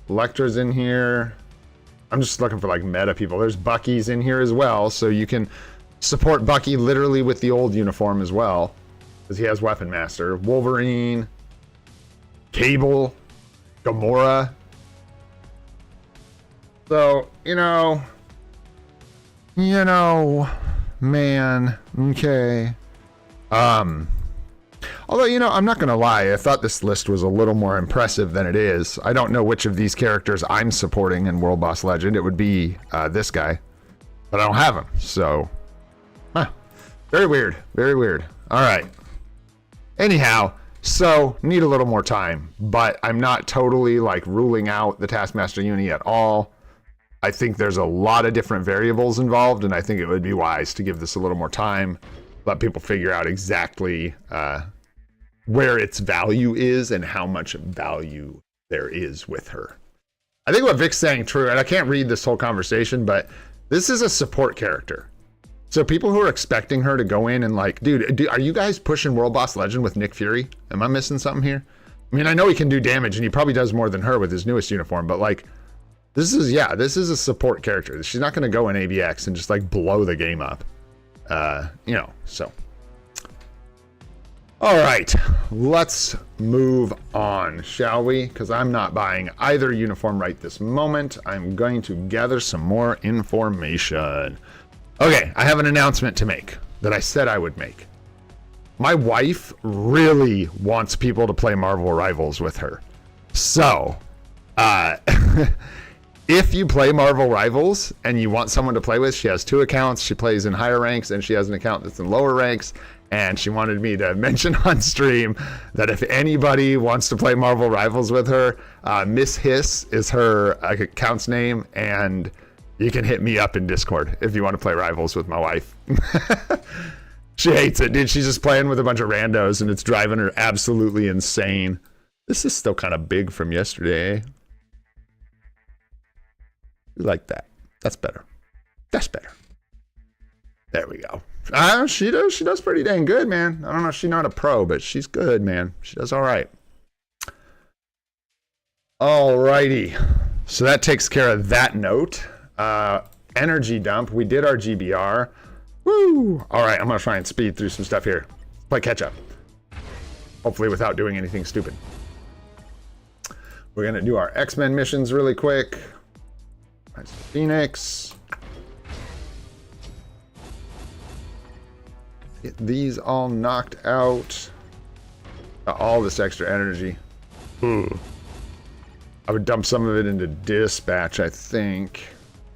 Selector's in here. I'm just looking for like meta people. There's Bucky's in here as well, so you can support Bucky literally with the old uniform as well, because he has Weapon Master. Wolverine. Cable. Gamora. So, you know, man, okay. Although, you know, I'm not gonna lie, I thought this list was a little more impressive than it is. I don't know which of these characters I'm supporting in World Boss Legend. It would be this guy, but I don't have him, so very weird, very weird. All right, anyhow, so need a little more time, but I'm not totally like ruling out the Taskmaster uni at all. I think there's a lot of different variables involved, and I think it would be wise to give this a little more time, let people figure out exactly where its value is and how much value there is with her. I think what Vic's saying true, and I can't read this whole conversation, but this is a support character. So people who are expecting her to go in and like, dude, are you guys pushing World Boss Legend with Nick Fury? Am I missing something here? I mean, I know he can do damage, and he probably does more than her with his newest uniform, but like, this is a support character. She's not going to go in ABX and just like blow the game up. You know, so. All right, let's move on, shall we? Because I'm not buying either uniform right this moment. I'm going to gather some more information. Okay, I have an announcement to make that I said I would make. My wife really wants people to play Marvel Rivals with her. So, if you play Marvel Rivals and you want someone to play with, she has 2 accounts. She plays in higher ranks and she has an account that's in lower ranks. And she wanted me to mention on stream that if anybody wants to play Marvel Rivals with her, Miss Hiss is her account's name, and you can hit me up in Discord if you want to play Rivals with my wife. She hates it, dude. She's just playing with a bunch of randos, and it's driving her absolutely insane. This is still kind of big from yesterday. Like that. That's better. That's better. There we go. She does pretty dang good, man. I don't know if she's not a pro, but she's good, man. She does all right. Alrighty. So that takes care of that note. Energy dump. We did our GBR. Woo! All right, I'm going to try and speed through some stuff here. Play catch up. Hopefully without doing anything stupid. We're going to do our X-Men missions really quick. Nice Phoenix. Get these all knocked out. Got all this extra energy. Ooh. I would dump some of it into dispatch, I think.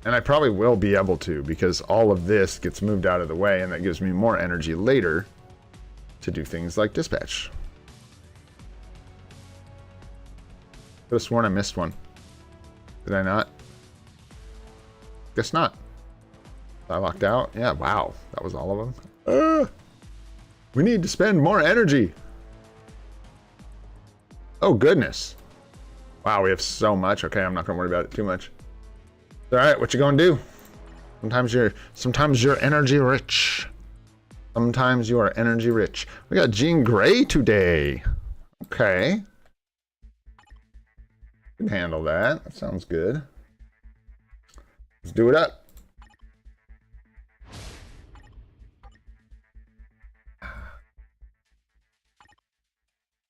And I probably will be able to, because all of this gets moved out of the way, and that gives me more energy later to do things like dispatch. Could have sworn I missed one. Did I not? Guess not. I locked out? Yeah, wow. That was all of them. We need to spend more energy. Oh, goodness. Wow, we have so much. Okay, I'm not going to worry about it too much. All right, what you going to do? Sometimes you're energy rich. Sometimes you are energy rich. We got Jean Grey today. Okay. Can handle that. That sounds good. Let's do it up.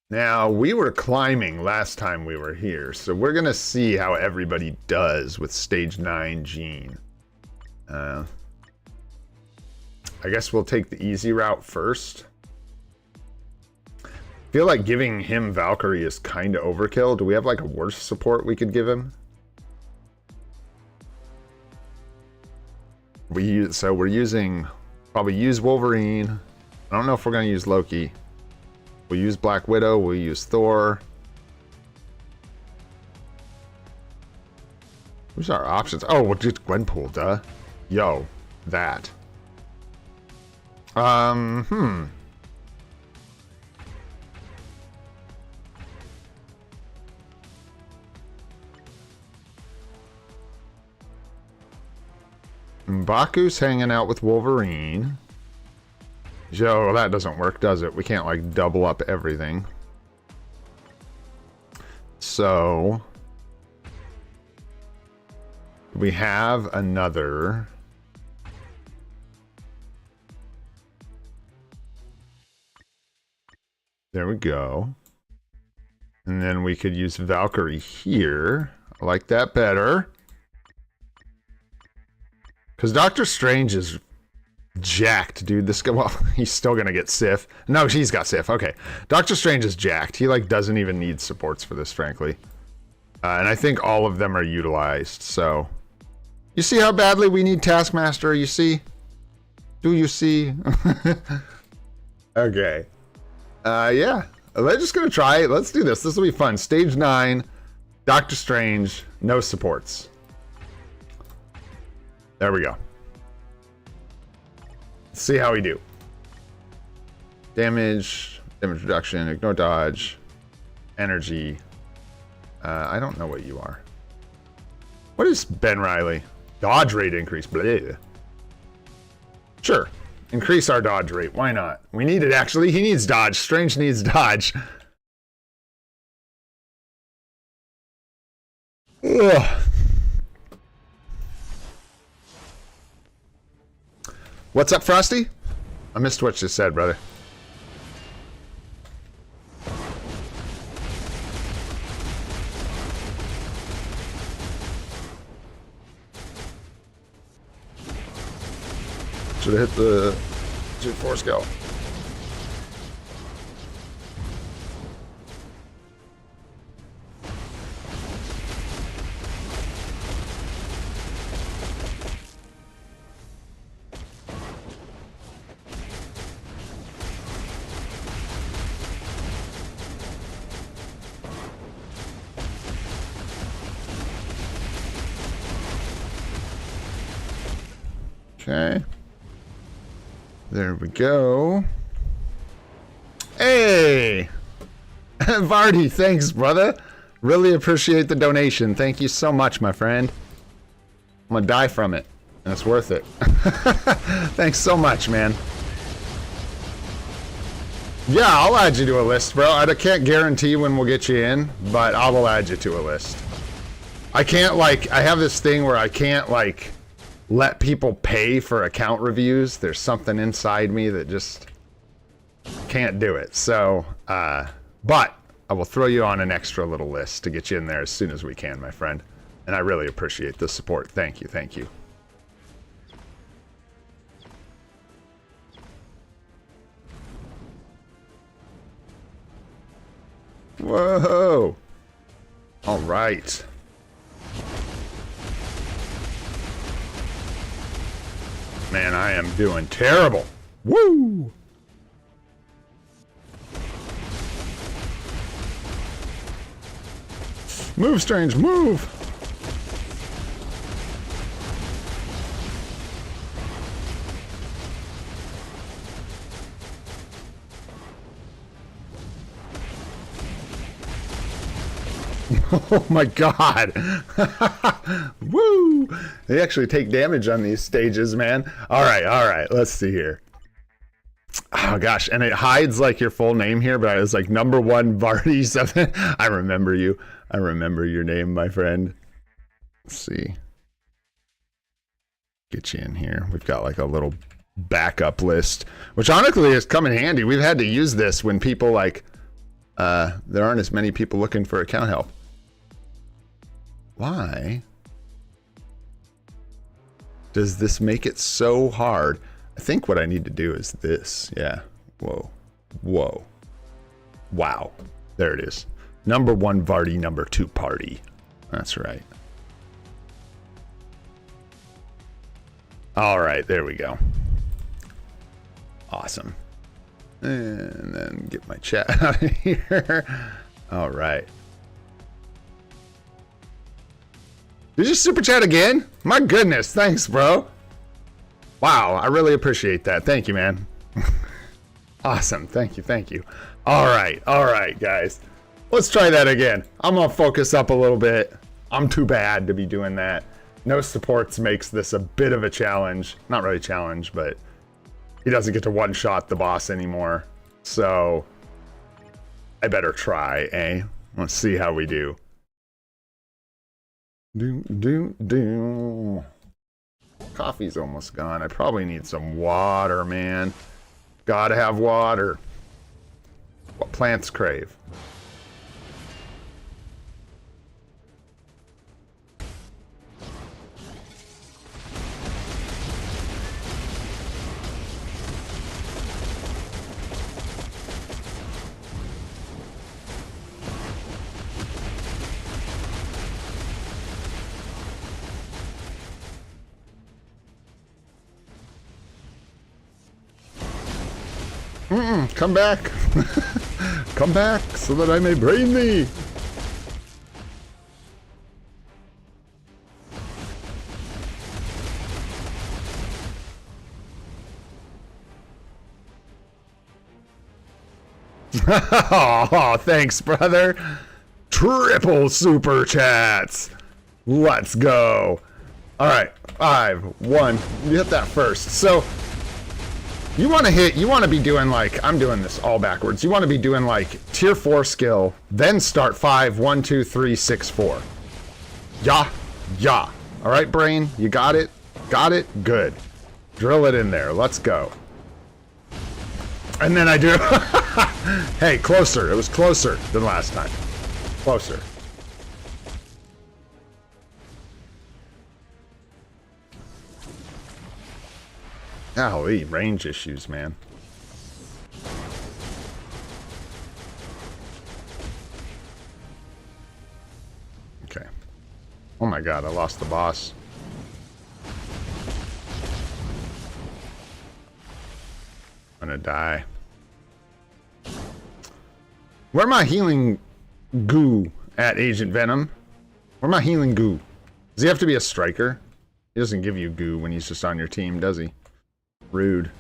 Now, we were climbing last time we were here, so we're going to see how everybody does with Stage 9 Jean. I guess we'll take the easy route first. I feel like giving him Valkyrie is kind of overkill. Do we have like a worse support we could give him? So we're using, probably use Wolverine. I don't know if we're going to use Loki. We'll use Black Widow. We'll use Thor. Who's our options? Oh, we'll just Gwenpool, duh. Yo, that. M'Baku's hanging out with Wolverine. Yo, that doesn't work, does it? We can't, like, double up everything. So... we have another... There we go. And then we could use Valkyrie here. I like that better. Because Doctor Strange is jacked, dude. This guy, well, he's still gonna get Sif. No, he's got Sif. Okay. Doctor Strange is jacked. He, like, doesn't even need supports for this, frankly. And I think all of them are utilized, so... You see how badly we need Taskmaster, you see? Do you see? Okay. Yeah. We're just gonna try it. Let's do this. This will be fun. Stage 9, Doctor Strange, no supports. There we go. Let's see how we do. Damage reduction, ignore dodge, energy. I don't know what you are. What is Ben Riley? Dodge rate increase. Bleh. Sure. Increase our dodge rate. Why not? We need it, actually. He needs dodge. Strange needs dodge. Ugh. What's up, Frosty? I missed what you said, brother. Should have hit the 2-4 scale. Okay. There we go. Hey! Vardy, thanks, brother. Really appreciate the donation. Thank you so much, my friend. I'm gonna die from it, and it's worth it. Thanks so much, man. Yeah, I'll add you to a list, bro. I can't guarantee when we'll get you in, but I will add you to a list. I can't, like, I have this thing where I can't, like, let people pay for account reviews. There's something inside me that just can't do it. So, but I will throw you on an extra little list to get you in there as soon as we can, my friend. And I really appreciate the support. Thank you, thank you. Whoa! All right. Man, I am doing terrible. Woo! Move, Strange, move! Oh my god! Woo! They actually take damage on these stages, man. Alright, let's see here. Oh gosh, and it hides like your full name here, but it's like #1 Vardy something. I remember you. I remember your name, my friend. Let's see. Get you in here. We've got like a little backup list, which honestly has come in handy. We've had to use this when people like, there aren't as many people looking for account help. Why does this make it so hard? I think what I need to do is this. Yeah. Whoa. Whoa. Wow. There it is. #1 Vardy, #2 Party. That's right. All right. There we go. Awesome. And then get my chat out of here. All right. Did you super chat again? My goodness. Thanks, bro. Wow, I really appreciate that. Thank you, man. Awesome. Thank you. Thank you. All right, guys. Let's try that again. I'm going to focus up a little bit. I'm too bad to be doing that. No supports makes this a bit of a challenge. Not really a challenge, but he doesn't get to one-shot the boss anymore. So I better try, eh? Let's see how we do. Coffee's almost gone. I probably need some water, man. Gotta have water. What plants crave. Come back. Come back so that I may brain thee. Oh, thanks, brother. Triple super chats. Let's go. All right, 5, 1. You hit that first. So you want to be doing like, I'm doing this all backwards. You want to be doing like tier 4 skill, then start 5, 1, 2, 3, 6, 4. Yeah. All right, brain, you got it? Got it? Good. Drill it in there. Let's go. And then I do. Hey, closer. It was closer than last time. Closer. Golly, range issues, man. Okay. Oh my god, I lost the boss. I'm gonna die. Where my healing goo at, Agent Venom? Where my healing goo? Does he have to be a striker? He doesn't give you goo when he's just on your team, does he? Rude.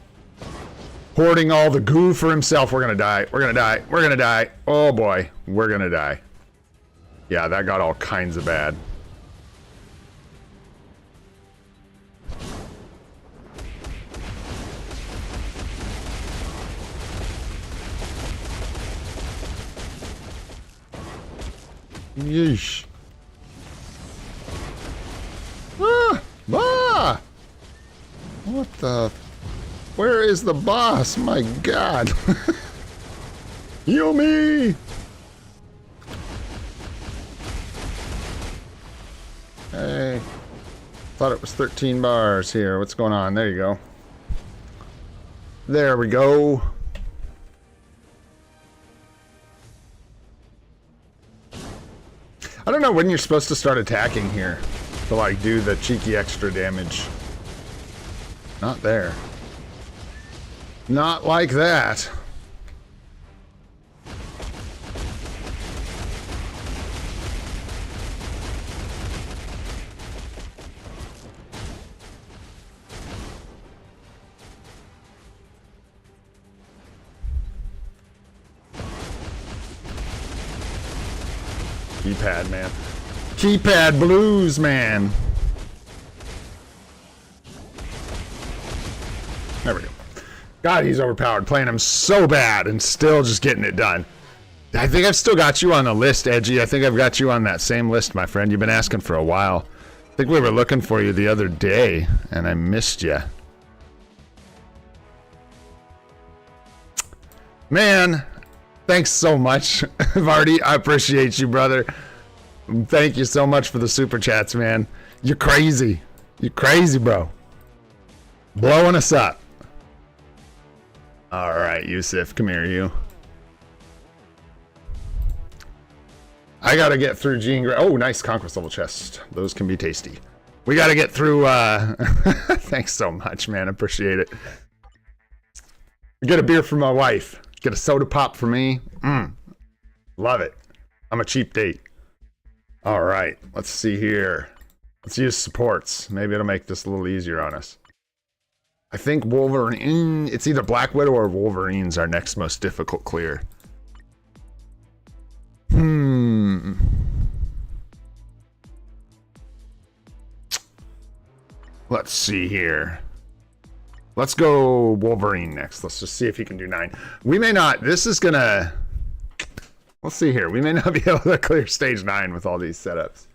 Hoarding all the goo for himself. We're gonna die. We're gonna die. We're gonna die. Oh boy. We're gonna die. Yeah, that got all kinds of bad. Yeesh. Ah! Ah! What the... Where is the boss? My god. Heal me! Hey. Thought it was 13 bars here. What's going on? There you go. There we go. I don't know when you're supposed to start attacking here to like do the cheeky extra damage. Not there. Not like that. Keypad, man. Keypad blues, man. There we go. God, he's overpowered. Playing him so bad and still just getting it done. I think I've still got you on the list, Edgy. I think I've got you on that same list, my friend. You've been asking for a while. I think we were looking for you the other day, and I missed you. Man, thanks so much, Vardy. I appreciate you, brother. Thank you so much for the super chats, man. You're crazy. You're crazy, bro. Blowing us up. All right, Yusuf, come here, you. I gotta get through Jean Grey. Oh, nice conquest level chest. Those can be tasty. We gotta get through. Thanks so much, man. Appreciate it. Get a beer for my wife. Get a soda pop for me. Love it. I'm a cheap date. All right, let's see here. Let's use supports. Maybe it'll make this a little easier on us. I think Wolverine, it's either Black Widow or Wolverine's our next most difficult clear. Let's see here. Let's go Wolverine next. Let's just see if he can do 9. We may not, this is gonna, we'll see here. We may not be able to clear stage 9 with all these setups.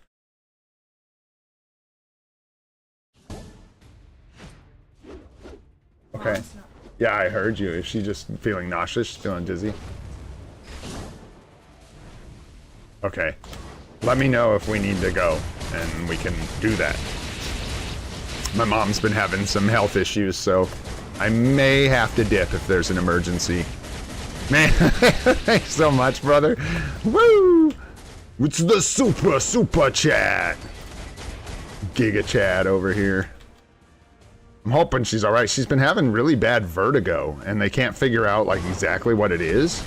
Okay. Yeah, I heard you. Is she just feeling nauseous? She's feeling dizzy? Okay. Let me know if we need to go, and we can do that. My mom's been having some health issues, so I may have to dip if there's an emergency. Man, thanks so much, brother. Woo! It's the super chat. Giga chat over here. I'm hoping she's all right. She's been having really bad vertigo, and they can't figure out like exactly what it is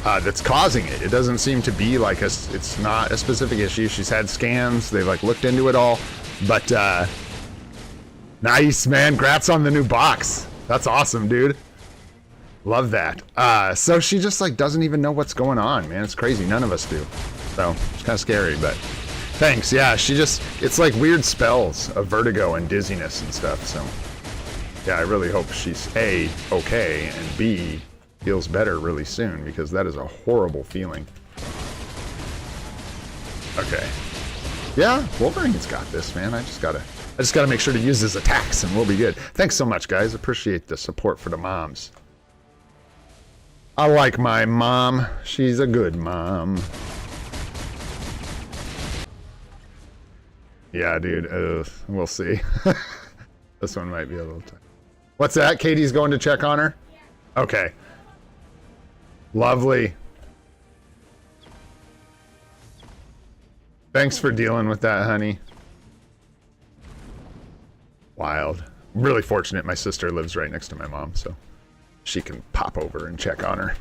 that's causing it. It doesn't seem to be like it's not a specific issue. She's had scans. They've like looked into it all, but nice, man. Congrats on the new box. That's awesome, dude. Love that. So she just like doesn't even know what's going on, man. It's crazy. None of us do. So it's kind of scary, but thanks. Yeah, she just, it's like weird spells of vertigo and dizziness and stuff. So yeah, I really hope she's A, okay, and B, feels better really soon, because that is a horrible feeling. Okay. Yeah, Wolverine's got this, man. I just gotta make sure to use his attacks and we'll be good. Thanks so much, guys. Appreciate the support for the moms. I like my mom. She's a good mom. Yeah, dude. We'll see. This one might be a little tough. What's that? Katie's going to check on her? Okay. Lovely. Thanks for dealing with that, honey. Wild. Really fortunate my sister lives right next to my mom, so she can pop over and check on her.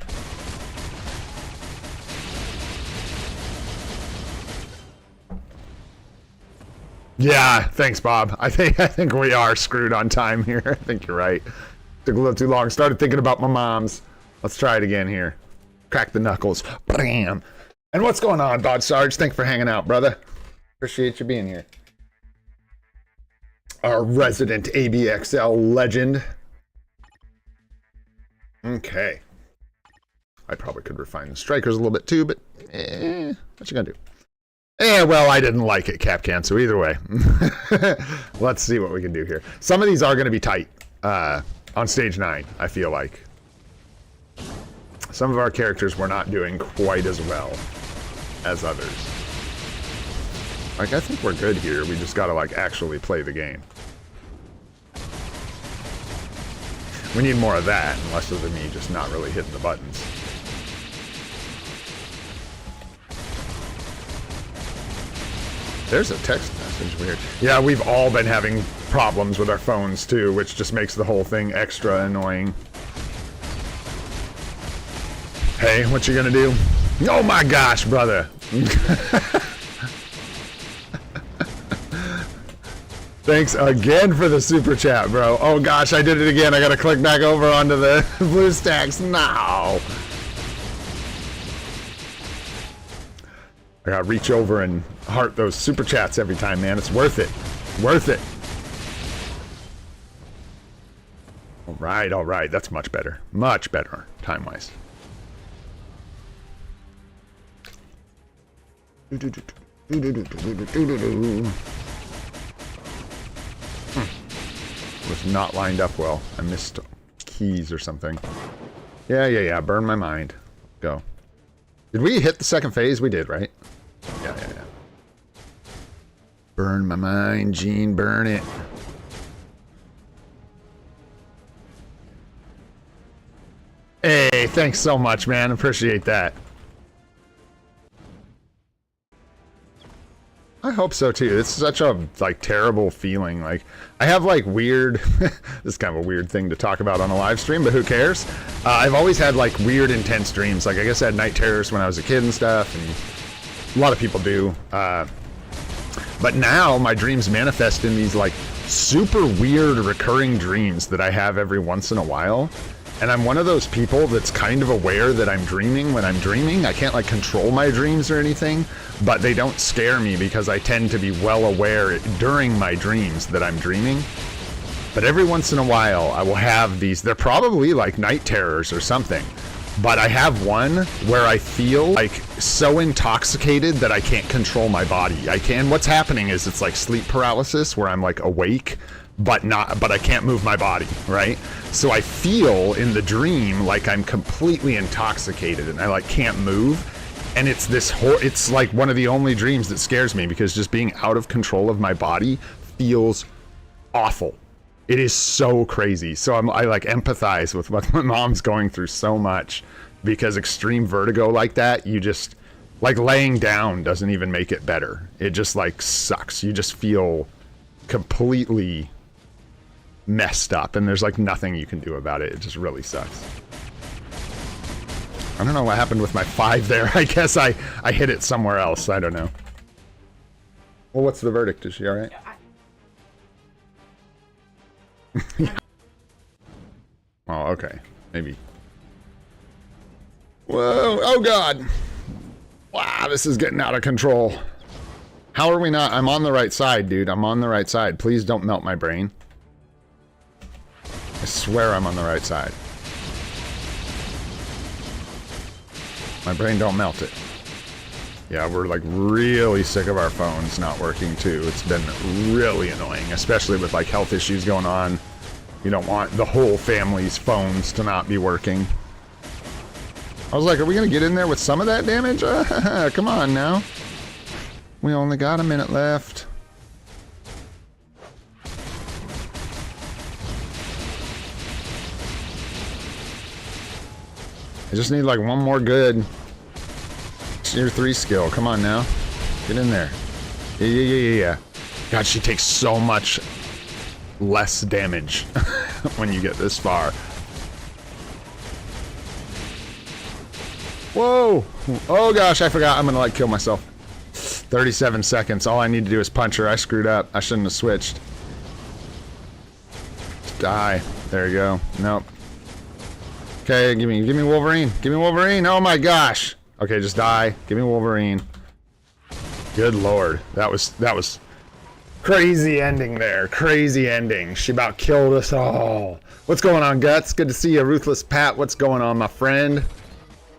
Yeah, thanks, Bob. I think we are screwed on time here. I think you're right. Took a little too long. Started thinking about my moms. Let's try it again here. Crack the knuckles. Bam. And what's going on, Dodge Sarge? Thanks for hanging out, brother. Appreciate you being here. Our resident ABXL legend. Okay. I probably could refine the strikers a little bit too, but what you gonna do? Well, I didn't like it, Capcan, so either way. Let's see what we can do here. Some of these are gonna be tight on stage 9, I feel like. Some of our characters were not doing quite as well as others. Like, I think we're good here. We just gotta, like, actually play the game. We need more of that, and less of me just not really hitting the buttons. There's a text message, weird. Yeah, we've all been having problems with our phones, too, which just makes the whole thing extra annoying. Hey, what you gonna do? Oh my gosh, brother! Thanks again for the super chat, bro. Oh gosh, I did it again. I gotta click back over onto the BlueStacks now. I gotta reach over and heart those super chats every time, man. It's worth it. Worth it. All right. That's much better. Much better, time-wise. Was not lined up well. I missed keys or something. Yeah. Burn my mind. Go. Did we hit the second phase? We did, right? Yeah. Burn my mind, Gene. Burn it. Hey, thanks so much, man. Appreciate that. I hope so too. It's such a like terrible feeling. Like I have like weird this is kind of a weird thing to talk about on a live stream, but who cares? I've always had like weird intense dreams. Like I guess I had night terrors when I was a kid and stuff, and a lot of people do. But now my dreams manifest in these like super weird recurring dreams that I have every once in a while. And I'm one of those people that's kind of aware that I'm dreaming when I'm dreaming. I can't like control my dreams or anything, but they don't scare me because I tend to be well aware during my dreams that I'm dreaming. But every once in a while I will have these, they're probably like night terrors or something, but I have one where I feel like so intoxicated that I can't control my body. What's happening is it's like sleep paralysis where I'm like awake, but I can't move my body, right? So I feel in the dream like I'm completely intoxicated and I like can't move. And it's it's like one of the only dreams that scares me because just being out of control of my body feels awful. It is so crazy. So I like empathize with what my mom's going through so much because extreme vertigo like that, you just like laying down doesn't even make it better. It just like sucks. You just feel completely messed up and there's like nothing you can do about it. It just really sucks. I don't know what happened with my 5 there. I guess I hit it somewhere else. I don't know. Well, what's the verdict? Is she all right? Oh, okay. Maybe. Whoa. Oh, God. Wow, this is getting out of control. How are we not? I'm on the right side, dude. I'm on the right side. Please don't melt my brain. I swear I'm on the right side. My brain don't melt it. Yeah, we're like really sick of our phones not working too. It's been really annoying, especially with like health issues going on. You don't want the whole family's phones to not be working. I was like, are we gonna get in there with some of that damage? Come on now. We only got a minute left. I just need like one more good tier 3 skill. Come on now. Get in there. Yeah. God, she takes so much less damage when you get this far. Whoa! Oh gosh, I forgot. I'm gonna like kill myself. 37 seconds. All I need to do is punch her. I screwed up. I shouldn't have switched. Just die. There you go. Nope. Okay, give me Wolverine. Give me Wolverine. Oh my gosh. Okay, just die. Give me Wolverine. Good lord. That was crazy ending there. Crazy ending. She about killed us all. What's going on, Guts? Good to see you, Ruthless Pat. What's going on, my friend?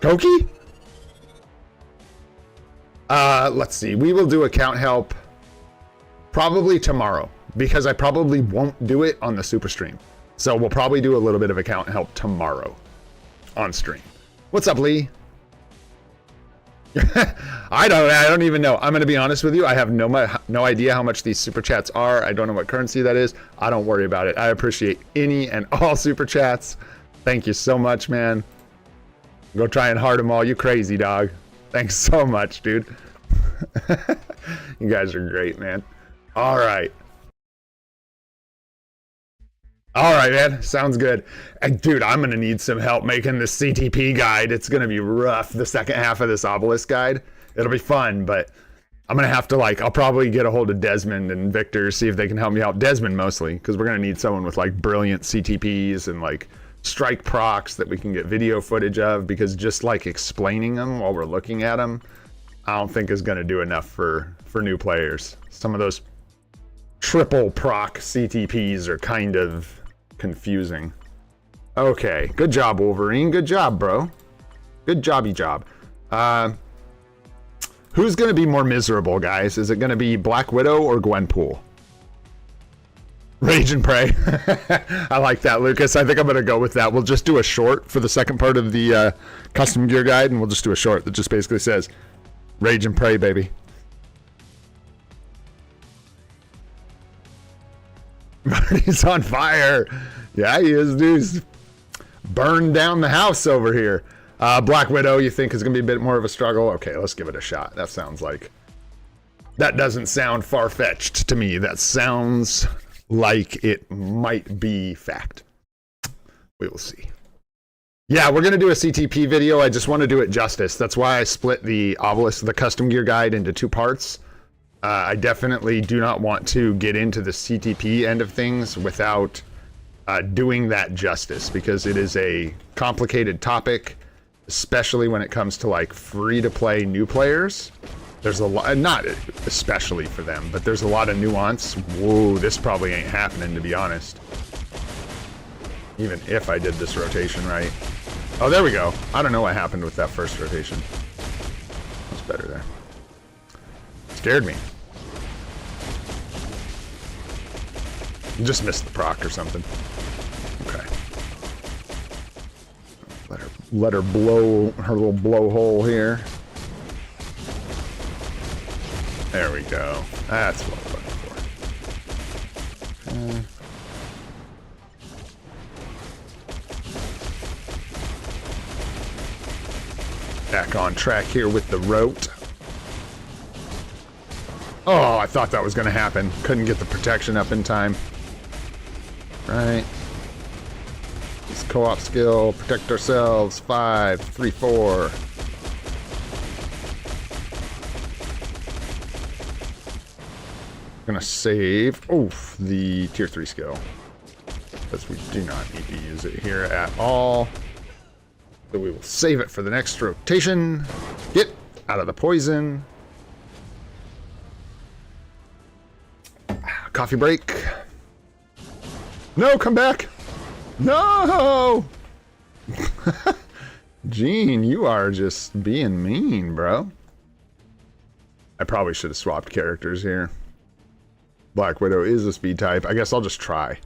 Koki? Let's see. We will do account help probably tomorrow because I probably won't do it on the super stream. So we'll probably do a little bit of account help tomorrow on stream. What's up, Lee? I don't even know. I'm going to be honest with you. I have no idea how much these super chats are. I don't know what currency that is. I don't worry about it. I appreciate any and all super chats. Thank you so much, man. Go try and heart them all. You crazy dog. Thanks so much, dude. You guys are great, man. All right. All right, man. Sounds good. Dude, I'm going to need some help making this CTP guide. It's going to be rough, the second half of this obelisk guide. It'll be fun, but I'm going to have to, I'll probably get a hold of Desmond and Victor, see if they can help me out. Desmond, mostly, because we're going to need someone with, brilliant CTPs and, strike procs that we can get video footage of, because just, explaining them while we're looking at them, I don't think is going to do enough for new players. Some of those triple proc CTPs are kind of confusing. Okay, good job, Wolverine. Good job, bro. Good jobby job. Who's gonna be more miserable, guys? Is it gonna be Black Widow or Gwenpool? Rage and Pray. I like that, Lucas. I think I'm gonna go with that. We'll just do a short for the second part of the custom gear guide, and we'll just do a short that just basically says Rage and Pray, baby. He's on fire. Yeah, he is, dude. He's burned down the house over here. Black Widow, you think is going to be a bit more of a struggle? Okay, let's give it a shot. That sounds like... That doesn't sound far-fetched to me. That sounds like it might be fact. We will see. Yeah, we're going to do a CTP video. I just want to do it justice. That's why I split the obelisk, the custom gear guide, into two parts. I definitely do not want to get into the CTP end of things without doing that justice, because it is a complicated topic, especially when it comes to free-to-play new players. There's a lot, not especially for them, but there's a lot of nuance. Whoa, this probably ain't happening, to be honest. Even if I did this rotation right. Oh, there we go. I don't know what happened with that first rotation. That's better there. Scared me. You just missed the proc or something. Okay. Let her blow her little blowhole here. There we go. That's what I'm looking for. Back on track here with the rote. Oh, I thought that was going to happen. Couldn't get the protection up in time. Right. This co-op skill. Protect ourselves. 5, 3, 4. Gonna save. Oof, the tier 3 skill. Because we do not need to use it here at all. So we will save it for the next rotation. Get out of the poison. Coffee break. No, come back. No! Gene, you are just being mean, bro. I probably should have swapped characters here. Black Widow is a speed type. I guess I'll just try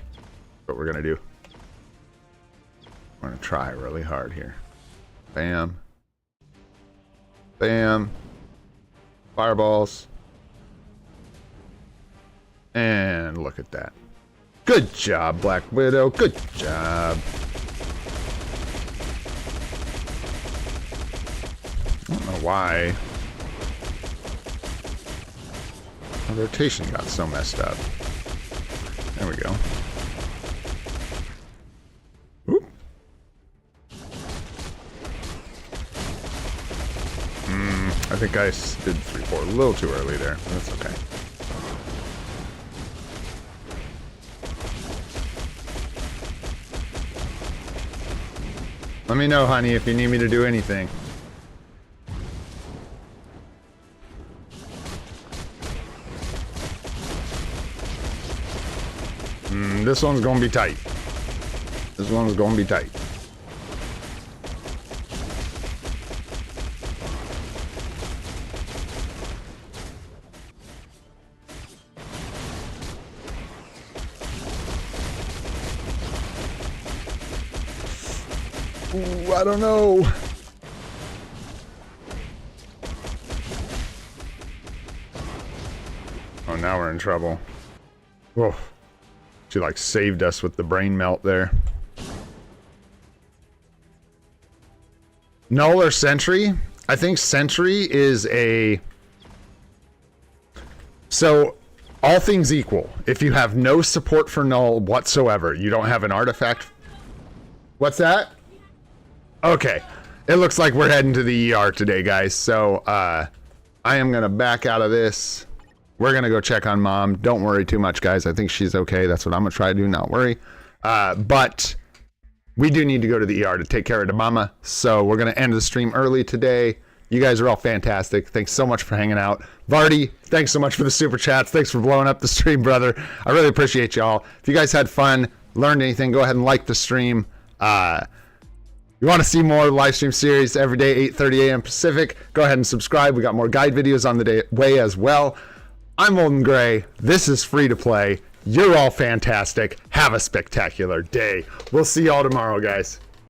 what we're gonna do. We're gonna try really hard here. Bam. Bam. Fireballs. And look at that. Good job, Black Widow. Good job. I don't know why the rotation got so messed up. There we go. Oop. I think I did 3-4 a little too early there. That's okay. Let me know, honey, if you need me to do anything. This one's gonna be tight. This one's gonna be tight. Ooh, I don't know. Oh, now we're in trouble. Whoa. She like saved us with the brain melt there. Knull or Sentry? I think Sentry is a... So, all things equal, if you have no support for Knull whatsoever, you don't have an artifact... What's that? Okay. It looks like we're heading to the ER today, guys. So, I am going to back out of this. We're going to go check on Mom. Don't worry too much, guys. I think she's okay. That's what I'm going to try to do, not worry. But we do need to go to the ER to take care of the mama. So we're going to end the stream early today. You guys are all fantastic. Thanks so much for hanging out. Vardy, thanks so much for the super chats. Thanks for blowing up the stream, brother. I really appreciate y'all. If you guys had fun, learned anything, go ahead and like the stream. You want to see more live stream series every day, 8:30 a.m. Pacific, go ahead and subscribe. We got more guide videos on the way as well. I'm Molten Gray. This is free to play. You're all fantastic. Have a spectacular day. We'll see y'all tomorrow, guys.